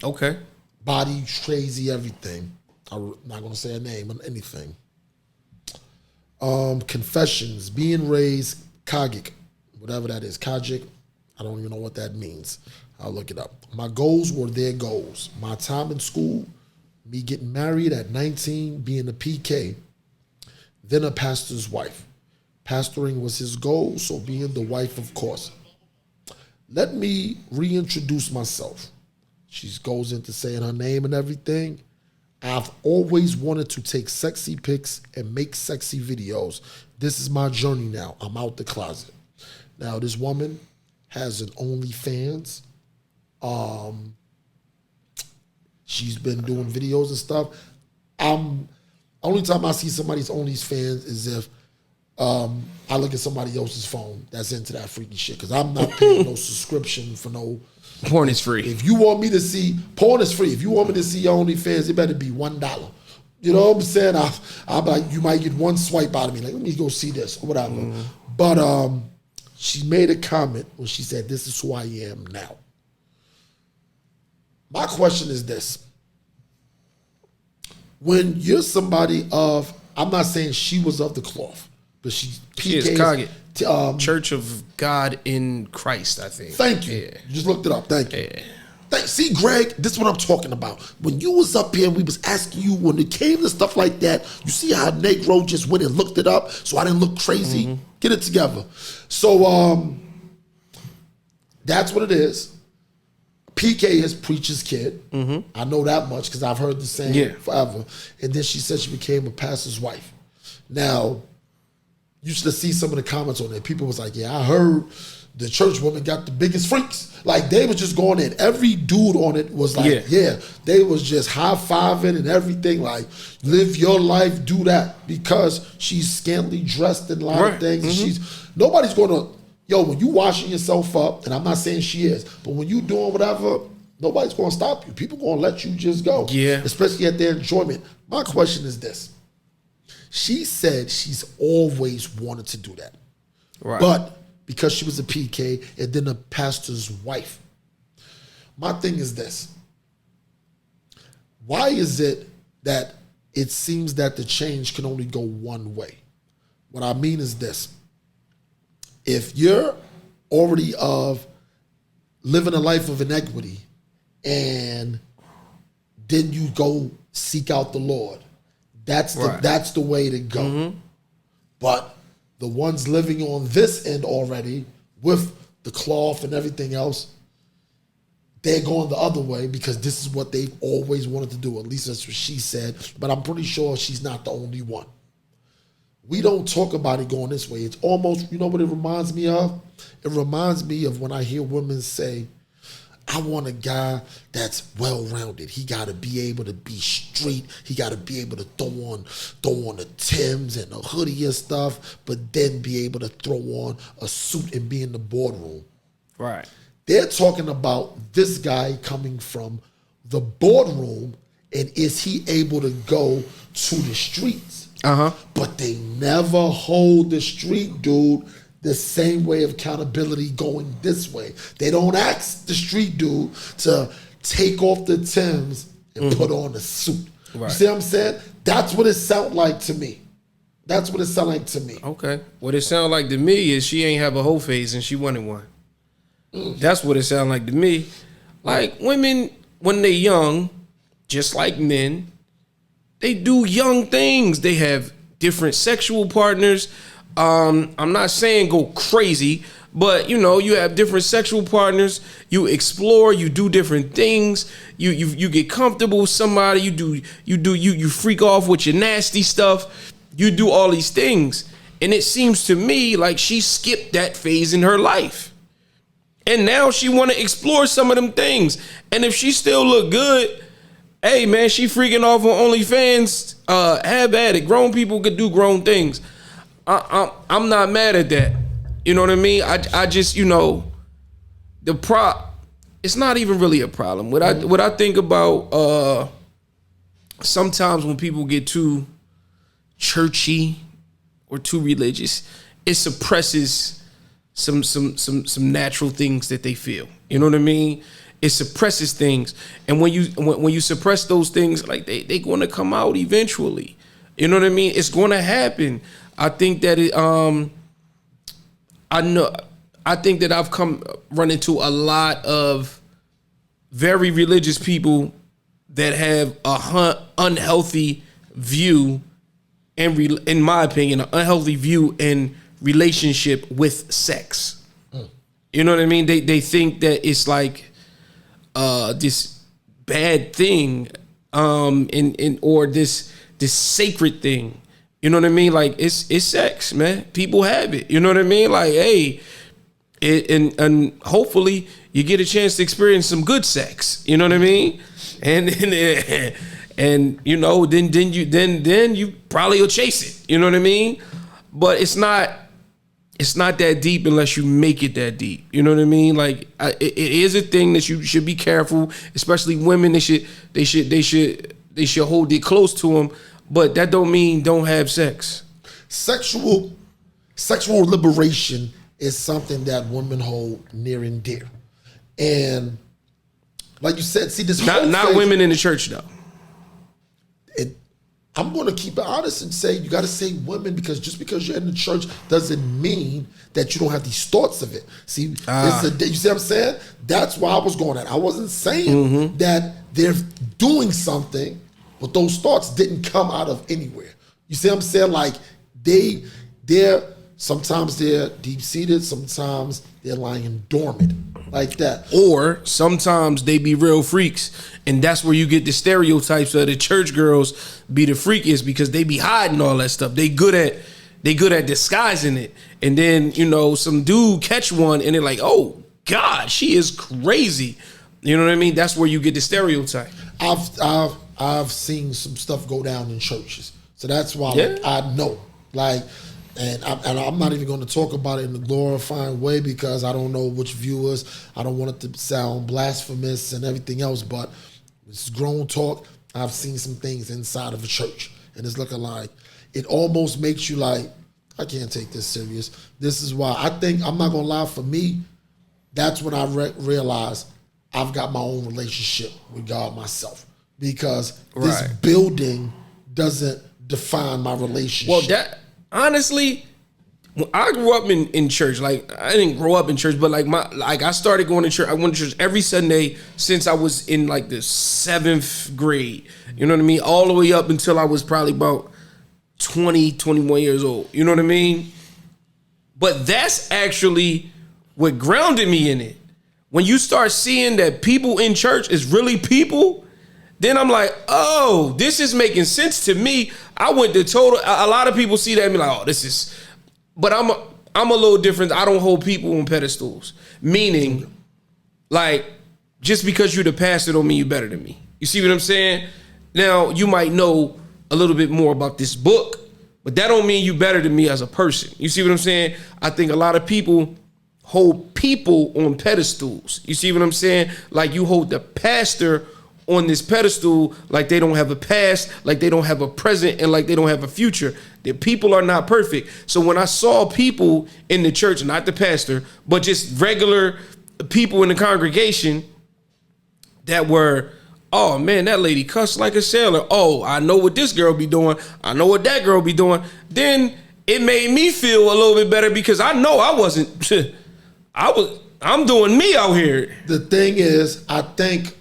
Okay. Body crazy, everything. I'm not gonna say her name or anything. Confessions, being raised Kajik, whatever that is, Kajik. I don't even know what that means. I'll look it up. My goals were their goals. My time in school Me getting married at 19, being a PK, then a pastor's wife. Pastoring was his goal, so being the wife, of course. Let me reintroduce myself. She goes into saying her name and everything. I've always wanted to take sexy pics and make sexy videos. This is my journey now. I'm out the closet. Now, this woman has an OnlyFans. She's been doing videos and stuff. Only time I see somebody's OnlyFans is if I look at somebody else's phone that's into that freaky shit, because I'm not paying no subscription for no... Porn is free. If you want me to see... Porn is free. If you want me to see your OnlyFans, it better be $1. You know what I'm saying? I'm like, you might get one swipe out of me. Like, let me go see this or whatever. Mm-hmm. But she made a comment when she said, this is who I am now. My question is this. When you're somebody of... I'm not saying she was of the cloth, but she is Coggett. Church of God in Christ, I think. Thank you. Yeah. You just looked it up. Thank you. Yeah. See, Greg, this is what I'm talking about. When you was up here and we was asking you, when it came to stuff like that, you see how Negro just went and looked it up, so I didn't look crazy? Mm-hmm. Get it together. So that's what it is. PK is Preacher's kid. Mm-hmm. I know that much because I've heard the same forever. And then she said she became a pastor's wife. Now, you should see some of the comments on there. People was like, yeah, I heard the church woman got the biggest freaks. Like, they was just going in. Every dude on it was like, yeah, they was just high-fiving and everything. Like, live your life, do that. Because she's scantily dressed in a lot of things. Mm-hmm. And nobody's going to, when you washing yourself up, and I'm not saying she is, but when you doing whatever, nobody's going to stop you. People going to let you just go. Yeah. Especially at their enjoyment. My question is this. She said she's always wanted to do that. Right. But because she was a PK and then a pastor's wife. My thing is this. Why is it that it seems that the change can only go one way? What I mean is this. If you're already living a life of inequity and then you go seek out the Lord, that's the way to go. Mm-hmm. But the ones living on this end already with the cloth and everything else, they're going the other way because this is what they've always wanted to do. At least that's what she said. But I'm pretty sure she's not the only one. We don't talk about it going this way. It's almost, you know what it reminds me of? It reminds me of when I hear women say, I want a guy that's well-rounded. He got to be able to be straight. He got to be able to throw on the Timbs and a hoodie and stuff, but then be able to throw on a suit and be in the boardroom. Right. They're talking about this guy coming from the boardroom, and is he able to go to the streets? Uh-huh. But they never hold the street dude the same way of accountability going this way. They don't ask the street dude to take off the Timbs and put on a suit. Right. You see what I'm saying? That's what it sounds like to me. That's what it sounds like to me. Okay. What it sounds like to me is she ain't have a whole face and she wanted one. That's what it sounds like to me. Like, women, when they young, just like men, they do young things. They have different sexual partners. I'm not saying go crazy, but you have different sexual partners. You explore, you do different things. You get comfortable with somebody. You freak off with your nasty stuff. You do all these things, and it seems to me like she skipped that phase in her life, and now she want to explore some of them things. And if she still look good, hey man, she freaking off on OnlyFans. Have at it. Grown people could do grown things. I'm not mad at that. You know what I mean? I just, it's not even really a problem. What I think about sometimes when people get too churchy or too religious, it suppresses some natural things that they feel. You know what I mean? It suppresses things. And when you suppress those things, like they going to come out eventually. You know what I mean? It's going to happen. I think that I think that I've run into a lot of very religious people that have a unhealthy view, and in my opinion, an unhealthy view in relationship with sex. You know what I mean? They think that it's like this bad thing, or this sacred thing. You know what I mean? Like it's sex, man. People have it. You know what I mean? Like, hey, and hopefully you get a chance to experience some good sex. You know what I mean? And you know, then you probably will chase it. You know what I mean? But it's not that deep unless you make it that deep. You know what I mean? Like it is a thing that you should be careful, especially women. They should hold it close to them. But that don't mean don't have sex. Sexual liberation is something that women hold near and dear. And like you said, see this not women in the church though. I'm going to keep it honest and say you got to say women, because just because you're in the church doesn't mean that you don't have these thoughts of it. See, you see what I'm saying? That's why I was going at. I wasn't saying that they're doing something, but those thoughts didn't come out of anywhere. You see what I'm saying? Like sometimes they're deep-seated, sometimes they're lying dormant like that. Or sometimes they be real freaks, and that's where you get the stereotypes of the church girls be the freakiest, because they be hiding all that stuff. They good at disguising it. And then, you know, some dude catch one and they're like, oh God, she is crazy. You know what I mean? That's where you get the stereotype. I've seen some stuff go down in churches, so that's why I know. Like, and I'm not even going to talk about it in a glorifying way, because I don't know which viewers. I don't want it to sound blasphemous and everything else. But it's grown talk. I've seen some things inside of a church, and it's looking like it almost makes you like, I can't take this serious. This is why I think, I'm not going to lie, for me, that's when I realized I've got my own relationship with God myself. Because this building doesn't define my relationship. Well, that honestly, when I grew up in church. Like, I didn't grow up in church, but I started going to church. I went to church every Sunday since I was in like the 7th grade. You know what I mean? All the way up until I was probably about 20, 21 years old. You know what I mean? But that's actually what grounded me in it. When you start seeing that people in church is really people, then I'm like, oh, this is making sense to me. I went to total. A lot of people see that and be like, oh, this is. But I'm a little different. I don't hold people on pedestals. Meaning, like, just because you're the pastor don't mean you're better than me. You see what I'm saying? Now, you might know a little bit more about this book, but that don't mean you better than me as a person. You see what I'm saying? I think a lot of people hold people on pedestals. You see what I'm saying? Like, you hold the pastor on this pedestal like they don't have a past, like they don't have a present, and like they don't have a future. The people are not perfect. So when I saw people in the church, not the pastor, but just regular people in the congregation that were, oh man, that lady cussed like a sailor. Oh, I know what this girl be doing. I know what that girl be doing. Then it made me feel a little bit better, because I know I wasn't. I'm doing me out here. The thing is, I think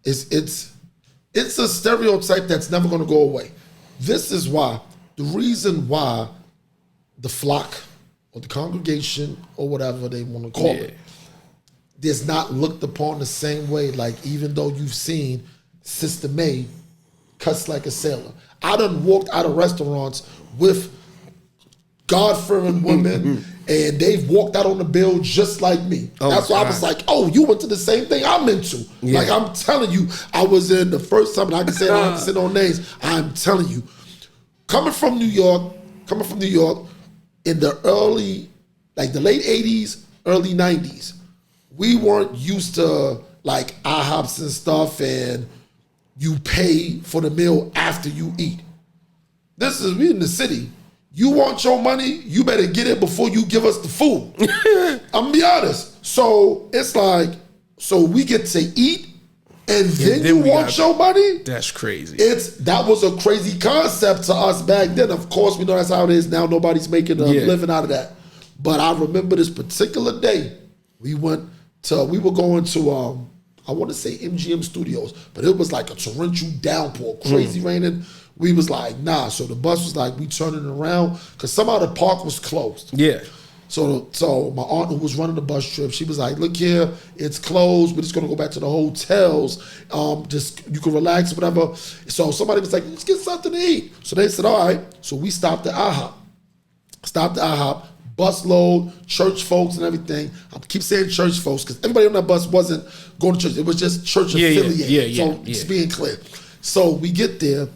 it's a stereotype that's never going to go away. This is why, the reason why the flock or the congregation or whatever they want to call it is not looked upon the same way. Like, even though you've seen Sister May cuss like a sailor, I done walked out of restaurants with God-fearing women, and they've walked out on the bill just like me. That's why I was like, oh, you went to the same thing I'm into. Yeah. Like, I'm telling you, I was in the first time, and I can say I don't have to say no names. I'm telling you, coming from New York, in the early, like the late 80s, early 90s, we weren't used to like IHOPs and stuff, and you pay for the meal after you eat. We in the city. You want your money, you better get it before you give us the food. I'm gonna be honest. So it's like, so we get to eat, and then you want your money? That's crazy. That was a crazy concept to us back then. Of course, we know that's how it is now. Nobody's making a living out of that. But I remember this particular day, we were going to I want to say MGM Studios, but it was like a torrential downpour, crazy raining. We was like, nah. So the bus was like, we turning around because somehow the park was closed. Yeah. So my aunt who was running the bus trip, she was like, look here, it's closed. We're just going to go back to the hotels. Just you can relax, whatever. So somebody was like, let's get something to eat. So they said, all right. So we stopped at IHOP. Bus load, church folks and everything. I keep saying church folks because everybody on that bus wasn't going to church. It was just church affiliated. So just being clear. So we get there.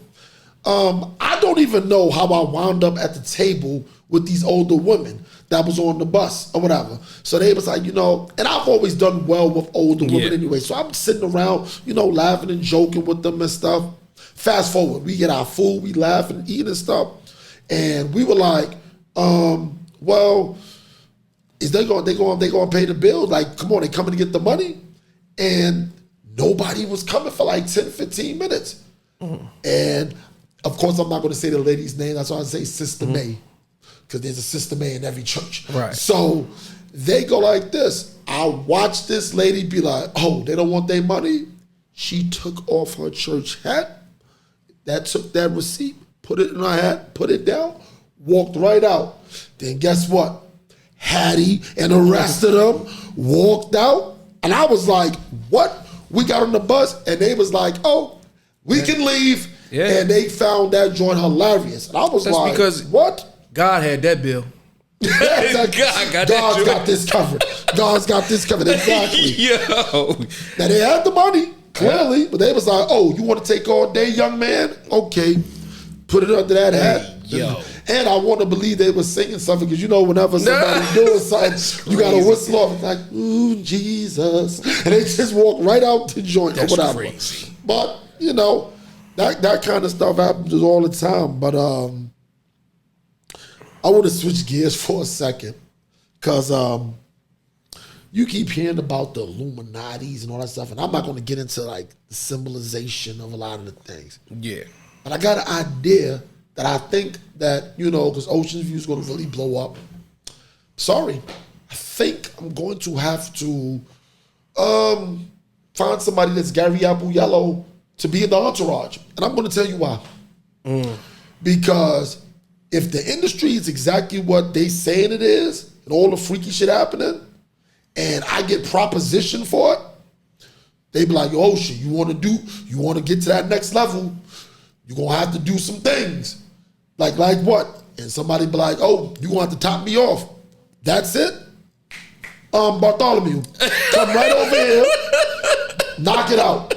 I don't even know how I wound up at the table with these older women that was on the bus or whatever. So they was like, and I've always done well with older women anyway. So I'm sitting around, laughing and joking with them and stuff. Fast forward, we get our food, we laugh and eat and stuff. And we were like, well, is they going to pay the bill? Like, come on, they coming to get the money? And nobody was coming for like 10, 15 minutes. And of course, I'm not going to say the lady's name. That's why I say Sister May, because there's a Sister May in every church. Right. So they go like this. I watched this lady be like, oh, they don't want their money? She took off her church hat, took that receipt, put it in her hat, put it down, walked right out. Then guess what? Hattie and the rest of them walked out. And I was like, what? We got on the bus and they was like, oh, we can leave. Yeah. And they found that joint hilarious. And I was like, because what? God had that bill. God's got this covered. God's got this covered. Exactly. Yo. Now they had the money, clearly, but they was like, oh, you want to take all day, young man? Okay. Put it under that hat. Yo. And I want to believe they were singing something because whenever somebody doing something, you got to whistle off. It's like, ooh, Jesus. And they just walk right out the joint or whatever. Crazy. But, that kind of stuff happens all the time. But I want to switch gears for a second because you keep hearing about the Illuminatis and all that stuff, and I'm not going to get into like the symbolization of a lot of the things. Yeah. But I got an idea that I think that, because Oshin's View is going to really blow up. Sorry. I think I'm going to have to find somebody that's Gary Apple Yellow to be in the entourage. And I'm going to tell you why. Because if the industry is exactly what they saying it is, and all the freaky shit happening, and I get propositioned for it, they be like, oh shit, you want to get to that next level, you're going to have to do some things. Like what? And somebody be like, oh, you going to have to top me off. That's it? Bartholomew, come right over here, knock it out.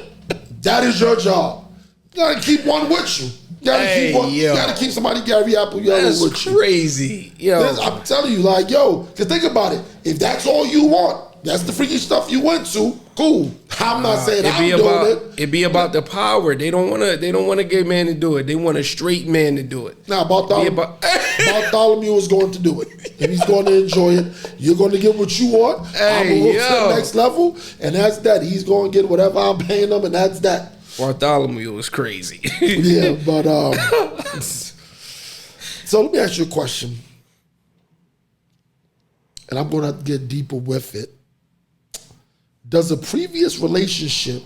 That is your job. You gotta keep one with you. You gotta keep somebody Gary Apple Yellow with you. That's crazy. I'm telling you, because think about it. If that's all you want, that's the freaky stuff you went to, cool. I'm not saying I'm doing it. It be about the power. They don't want a gay man to do it. They want a straight man to do it. Now, Bartholomew is going to do it. And he's going to enjoy it. You're going to get what you want. I'm going to go to the next level. And that's that. He's going to get whatever I'm paying him, and that's that. Bartholomew is crazy. Yeah, but so let me ask you a question. And I'm going to have to get deeper with it. Does a previous relationship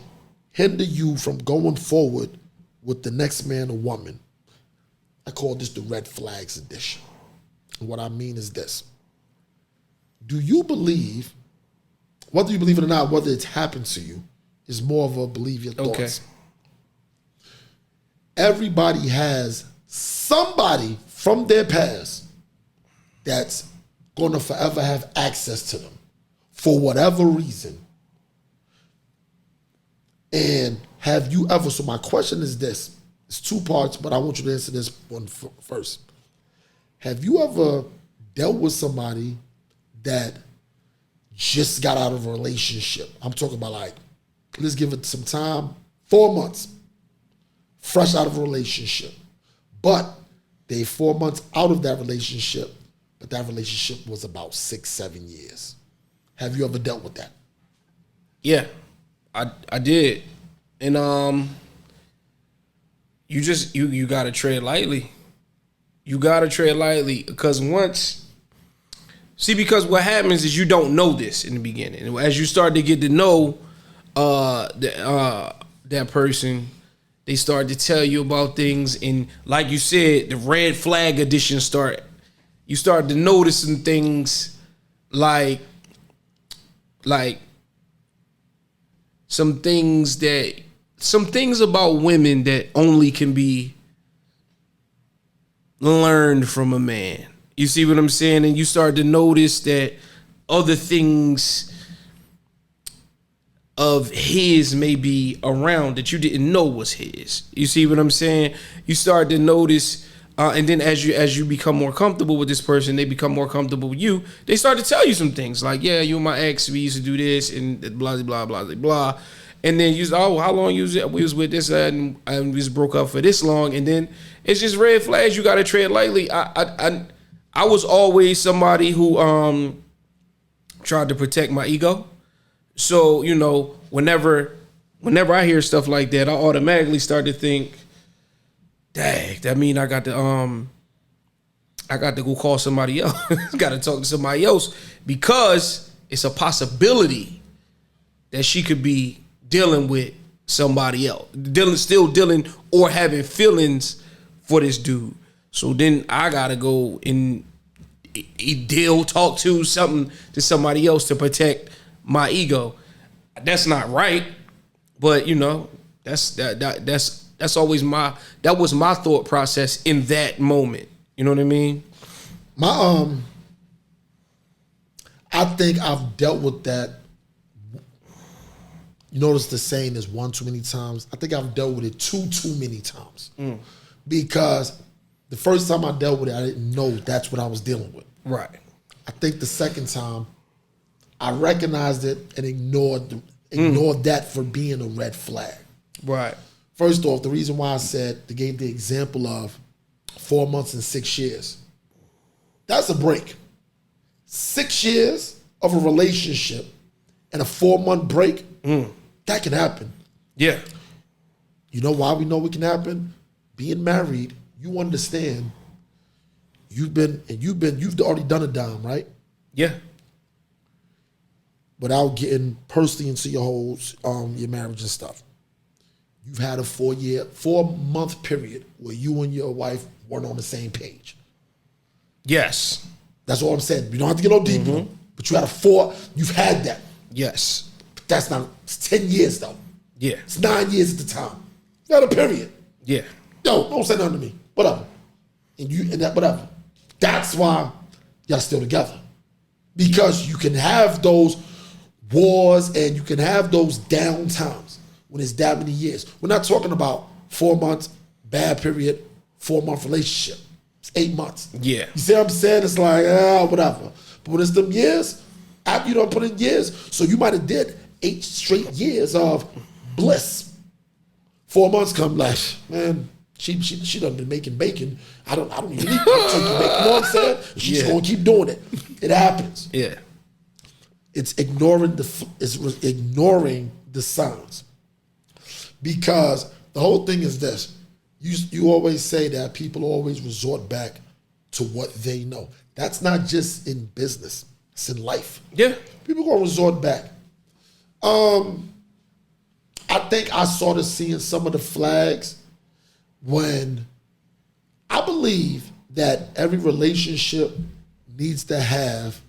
hinder you from going forward with the next man or woman? I call this the red flags edition. And what I mean is this. Do you believe, whether you believe it or not, whether it's happened to you, is more of a believe your thoughts. Okay. Everybody has somebody from their past that's going to forever have access to them for whatever reason. And have you ever, so my question is this, it's two parts, but I want you to answer this one first. Have you ever dealt with somebody that just got out of a relationship? I'm talking about let's give it some time, 4 months, fresh out of a relationship. But they 4 months out of that relationship, but that relationship was about 6-7 years. Have you ever dealt with that? Yeah. I did. And you gotta tread lightly. You gotta tread lightly because because what happens is you don't know this in the beginning. And as you start to get to know that person, they start to tell you about things, and like you said, the red flag edition you start to notice some things like some things about women that only can be learned from a man. You see what I'm saying? And you start to notice that other things of his may be around that you didn't know was his. You see what I'm saying? You start to notice, and then as you become more comfortable with this person, they become more comfortable with you. They start to tell you some things like, yeah, you and my ex, we used to do this and blah blah blah blah blah. And then you how long we was with this and we just broke up for this long, and then it's just red flags. You got to tread lightly. I was always somebody who tried to protect my ego. So, you know, whenever I hear stuff like that, I automatically start to think, dang, that mean I got to go call somebody else. Got to talk to somebody else, because it's a possibility that she could be dealing with somebody else, still dealing or having feelings for this dude. So then I gotta go and talk to somebody else to protect my ego. That's not right, but you know, that's always that was my thought process in that moment. You know what I mean? I think I've dealt with that. You notice the saying is one too many times. I think I've dealt with it too many times. Because the first time I dealt with it, I didn't know that's what I was dealing with. Right. I think the second time, I recognized it and ignored that for being a red flag. Right. First off, the reason why they gave the example of 4 months and 6 years. That's a break. 6 years of a relationship and a 4-month break, that can happen. Yeah. You know why we know it can happen? Being married, you understand. You've already done a dime, right? Yeah. Without getting personally into your marriage and stuff. You've had a 4-month period where you and your wife weren't on the same page. Yes. That's all I'm saying. You don't have to get no deeper, but you've had that. Yes. But that's not, it's 10 years though. Yeah. It's 9 years at the time. You had a period. Yeah. Yo, don't say nothing to me. Whatever. Whatever. That's why y'all still together. Because you can have those wars and you can have those down times when it's that many years. We're not talking about 4 months, bad period, 4-month relationship. It's 8 months. Yeah. You see what I'm saying? It's like, whatever. But when it's them years, after you don't put in years, so you might have did 8 straight years of bliss. 4 months come like, man, she done been making bacon. I don't even need to take the bacon. You know what I'm saying? She's gonna keep doing it. It happens. Yeah. It's ignoring the signs. Because the whole thing is this. You always say that people always resort back to what they know. That's not just in business. It's in life. Yeah. People gonna resort back. I think I started seeing some of the flags when I believe that every relationship needs to have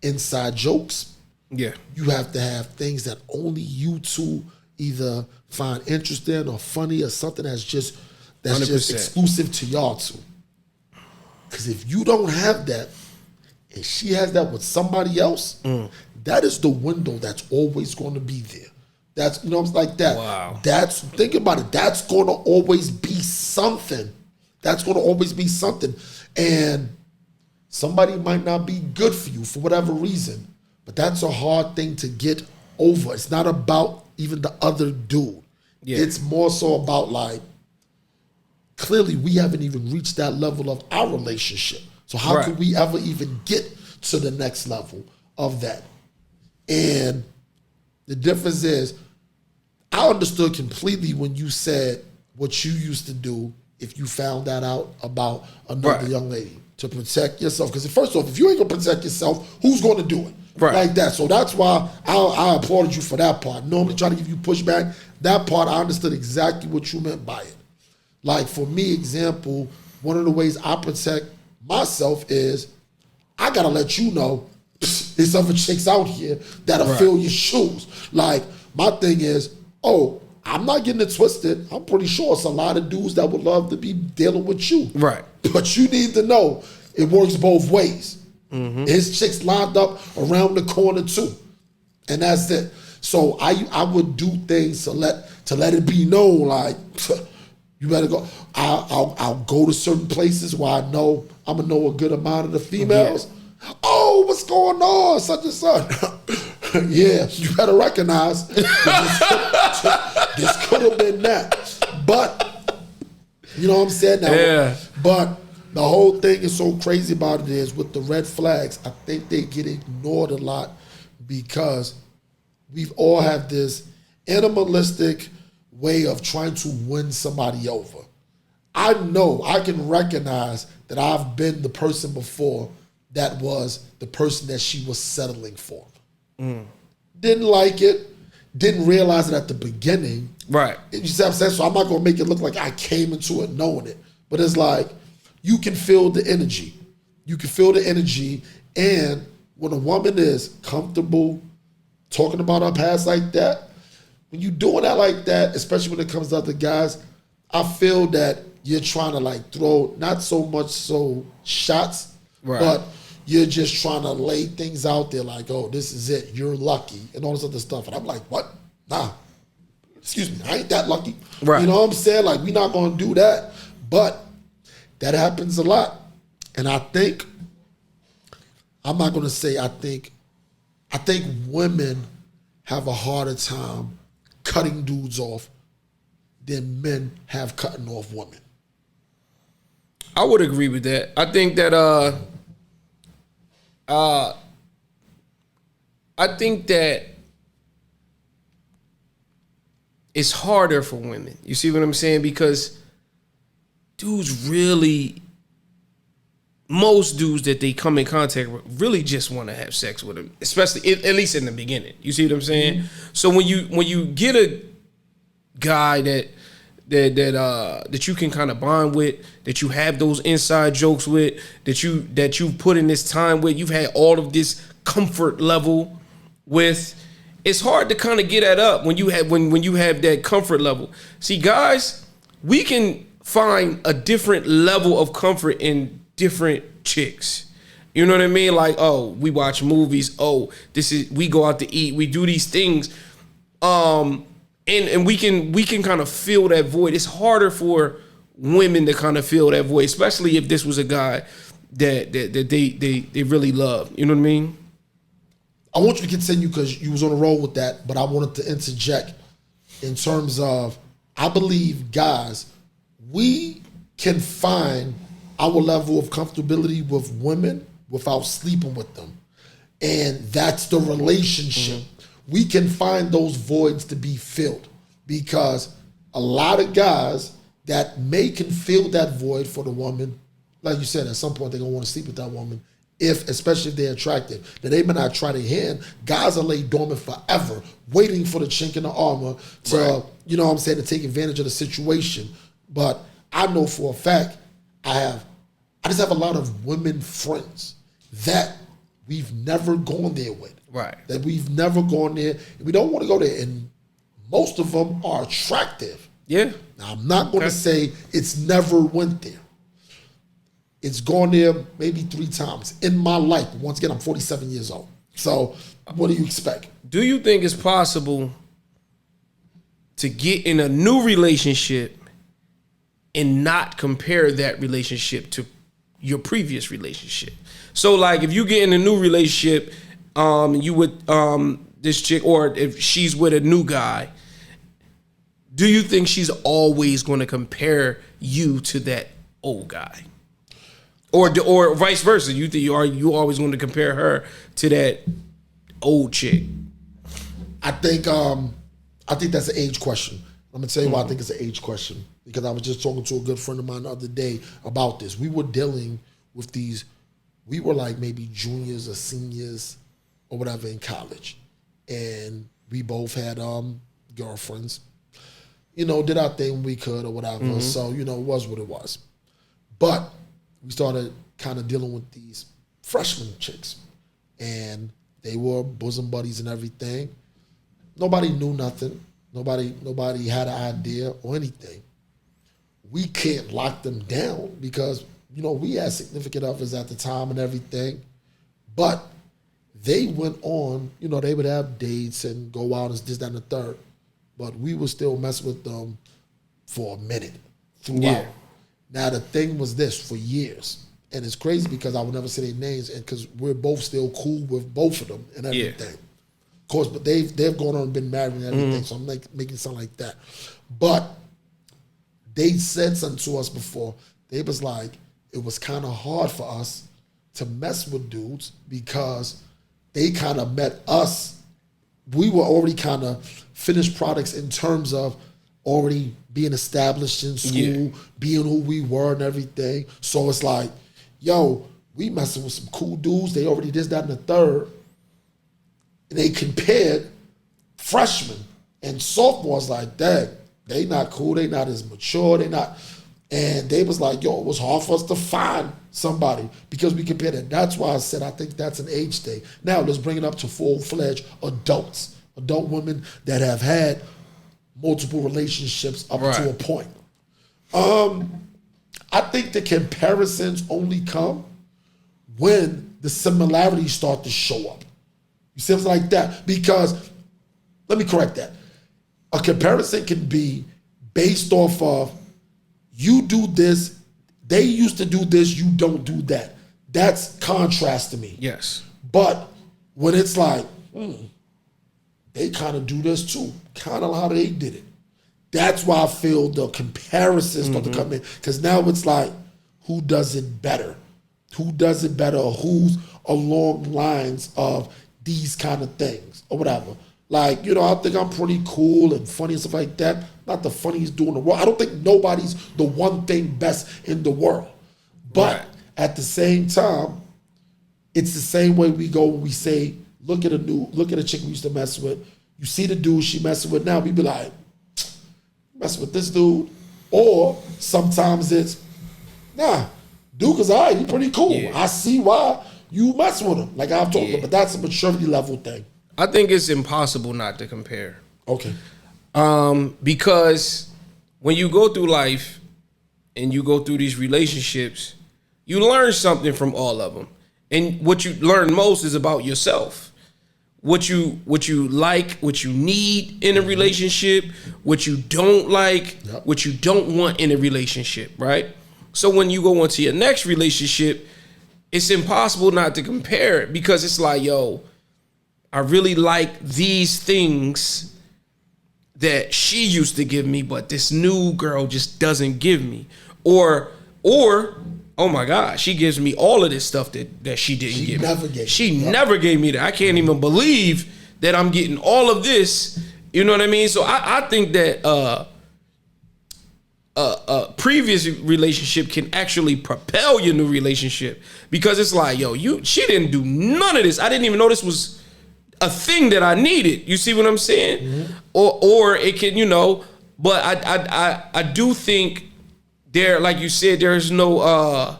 inside jokes. Yeah. You have to have things that only you two either find interesting or funny or something that's just 100%. exclusive to y'all two. Because if you don't have that and she has that with somebody else, that is the window that's always going to be there. That's, it's like that. Wow. Think about it. That's going to always be something. That's going to always be something. And somebody might not be good for you for whatever reason, but that's a hard thing to get over. It's not about even the other dude. Yeah. It's more so about like, clearly we haven't even reached that level of our relationship. So how could we ever even get to the next level of that? And the difference is, I understood completely when you said what you used to do if you found that out about another young lady to protect yourself. Because first off, if you ain't gonna protect yourself, who's gonna do it? Right. Like that. So that's why I applauded you for that part. Normally try to give you pushback. That part, I understood exactly what you meant by it. Like for me, example, one of the ways I protect myself is I gotta let you know there's other chicks out here that'll fill your shoes. Like my thing is, I'm not getting it twisted. I'm pretty sure it's a lot of dudes that would love to be dealing with you. Right. But you need to know it works both ways. His chicks lined up around the corner too. And that's it. So I would do things to let it be known, like, you better go. I'll go to certain places where I know I'm gonna know a good amount of the females. Oh, what's going on? Such and such. Yeah, you better recognize this could have been that. But you know what I'm saying now? Yeah. But the whole thing is so crazy about it is with the red flags, I think they get ignored a lot because we've all have this animalistic way of trying to win somebody over. I know, I can recognize that I've been the person before that was the person that she was settling for. Didn't like it, didn't realize it at the beginning. Right. You see what I'm saying? So I'm not gonna make it look like I came into it knowing it. But it's like, you can feel the energy. You can feel the energy. And when a woman is comfortable talking about her past like that, when you're doing that like that, especially when it comes to other guys, I feel that you're trying to like throw not so much so shots, but you're just trying to lay things out there like, oh, this is it, you're lucky, and all this other stuff. And I'm like, what? Nah. Excuse me, I ain't that lucky. Right. You know what I'm saying? Like, we're not gonna do that. But that happens a lot. And I think, I'm not gonna say I think women have a harder time cutting dudes off than men have cutting off women. I would agree with that. I think that it's harder for women. You see what I'm saying? Because dudes really, most dudes that they come in contact with really just want to have sex with them, especially at least in the beginning. You see what I'm saying? So when you get a guy that you can kind of bond with, that you have those inside jokes with, that you put in this time with, you've had all of this comfort level with, it's hard to kind of get that up when you have that comfort level. See, guys, we can find a different level of comfort in different chicks. You know what I mean? Like, oh, we watch movies. Oh, we go out to eat. We do these things. And we can kind of fill that void. It's harder for women to kind of fill that void, especially if this was a guy that they really love. You know what I mean? I want you to continue because you was on a roll with that, but I wanted to interject in terms of, I believe, guys, we can find our level of comfortability with women without sleeping with them. And that's the relationship. We can find those voids to be filled because a lot of guys that can fill that void for the woman, like you said, at some point they're gonna want to sleep with that woman, especially if they're attractive. Now they may not try their hand. Guys are lay dormant forever, waiting for the chink in the armor to, you know what I'm saying, to take advantage of the situation. But I know for a fact, I just have a lot of women friends that we've never gone there with. Right. That we've never gone there. And we don't want to go there. And most of them are attractive. Yeah. Now, I'm not going to say it's never went there. It's gone there maybe 3 times in my life. Once again, I'm 47 years old. So what do you expect? Do you think it's possible to get in a new relationship and not compare that relationship to your previous relationship? So like if you get in a new relationship, you with this chick, or if she's with a new guy, do you think she's always going to compare you to that old guy? Or vice versa? Are you always going to compare her to that old chick? I think that's an age question. I'm gonna tell you why I think it's an age question. Because I was just talking to a good friend of mine the other day about this. We were dealing with these, we were like maybe juniors or seniors or whatever in college. And we both had girlfriends. You know, did our thing when we could or whatever. So, you know, it was what it was. But we started kind of dealing with these freshman chicks. And they were bosom buddies and everything. Nobody knew nothing. Nobody had an idea or anything. We can't lock them down because, you know, we had significant others at the time and everything. But they went on, you know, they would have dates and go out and this, that, and the third. But we would still mess with them for a minute throughout. Yeah. Now, the thing was this for years. And it's crazy because I would never say their names and because we're both still cool with both of them and everything. Of course, but they've gone on and been married and everything, so I'm like making it sound like that. But they said something to us before. They was like, it was kind of hard for us to mess with dudes because they kind of met us. We were already kind of finished products in terms of already being established in school, being who we were and everything. So it's like, yo, we messing with some cool dudes. They already did that in the third. And they compared freshmen and sophomores like that. They not cool. They not as mature. They not. And they was like, yo, it was hard for us to find somebody because we compared it. That's why I said I think that's an age thing. Now let's bring it up to full-fledged adults, adult women that have had multiple relationships up to a point. I think the comparisons only come when the similarities start to show up. You see something like that? Because, let me correct that. A comparison can be based off of you do this, they used to do this, you don't do that. That's contrast to me. Yes. But when it's like, they kind of do this too, kind of how they did it. That's why I feel the comparisons start to come in. Because now it's like, who does it better? Who does it better? Or who's along lines of these kind of things or whatever. Like, you know, I think I'm pretty cool and funny and stuff like that. Not the funniest dude in the world. I don't think nobody's the one thing best in the world. But at the same time, it's the same way we go when we say, look at a chick we used to mess with. You see the dude she messing with now, we be like, messing with this dude. Or sometimes it's, nah, dude is all right, he pretty cool. Yeah. I see why you mess with him. Like I've told you, but that's a maturity level thing. I think it's impossible not to compare. Okay. Because when you go through life and you go through these relationships, you learn something from all of them. And what you learn most is about yourself. What you like, what you need in a relationship, what you don't like, what you don't want in a relationship, right? So when you go into your next relationship, it's impossible not to compare it because it's like, yo, I really like these things that she used to give me, but this new girl just doesn't give me. Or oh my God, she gives me all of this stuff that she didn't give me. She never gave me that. I can't even believe that I'm getting all of this. You know what I mean? So I think that a previous relationship can actually propel your new relationship because it's like, yo, she didn't do none of this. I didn't even know this was a thing that I needed. You see what I'm saying? Mm-hmm. Or it can, you know, but I do think there, like you said, there's no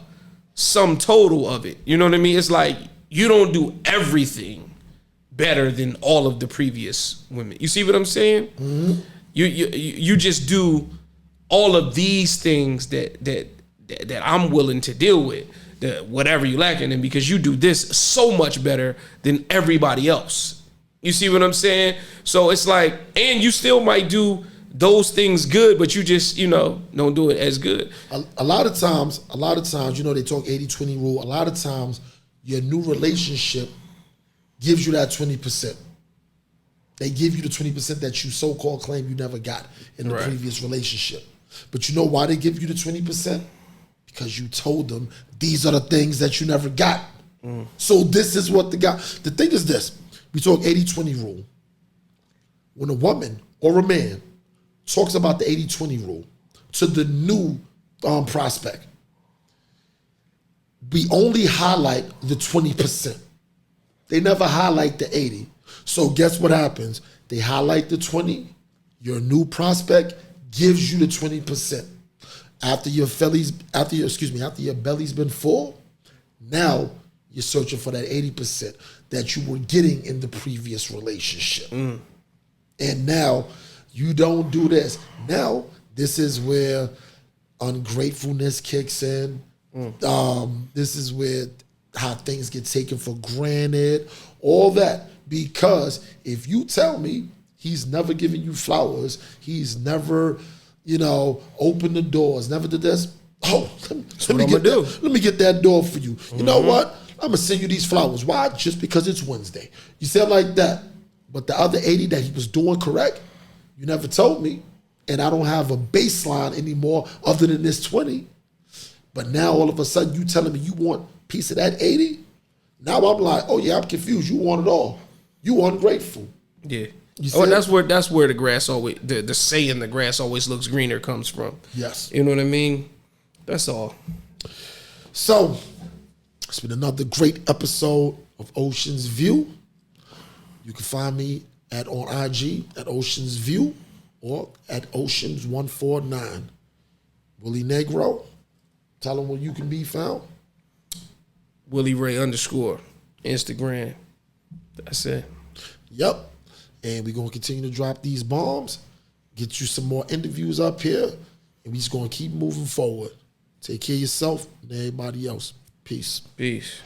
sum total of it. You know what I mean? It's like you don't do everything better than all of the previous women. You see what I'm saying? Mm-hmm. You just do all of these things that I'm willing to deal with. Whatever you lacking in, because you do this so much better than everybody else. You see what I'm saying? So it's like, and you still might do those things good, but you just, you know, don't do it as good. A lot of times, you know, they talk 80-20 rule. A lot of times your new relationship gives you that 20%. They give you the 20% that you so-called claim you never got in the previous relationship. But you know why they give you the 20%? Because you told them these are the things that you never got. So this is what the thing is this. We talk 80-20 rule. When a woman or a man talks about the 80-20 rule to the new prospect, we only highlight the 20%. They never highlight the 80. So guess what happens? They highlight the 20. Your new prospect gives you the 20%. After your belly's been full, now you're searching for that 80% that you were getting in the previous relationship. And now you don't do this. Now this is where ungratefulness kicks in. This is where how things get taken for granted, all that. Because if you tell me he's never given you flowers, he's never, opened the doors, never did this, let me get that door for you. You know what? I'm going to send you these flowers. Why? Just because it's Wednesday. You said like that. But the other 80 that he was doing correct, you never told me. And I don't have a baseline anymore other than this 20. But now all of a sudden you telling me you want a piece of that 80? Now I'm like, oh yeah, I'm confused. You want it all. You ungrateful. Yeah. And that's where the grass always, the saying the grass always looks greener comes from. Yes. You know what I mean? That's all. So, it's been another great episode of Ocean's View. You can find me on IG at Ocean's View or at Oceans149. Willie Negro, tell them where you can be found. Willie Ray _ Instagram. That's it. Yep. And we're going to continue to drop these bombs, get you some more interviews up here, and we just going to keep moving forward. Take care of yourself and everybody else. Peace. Peace.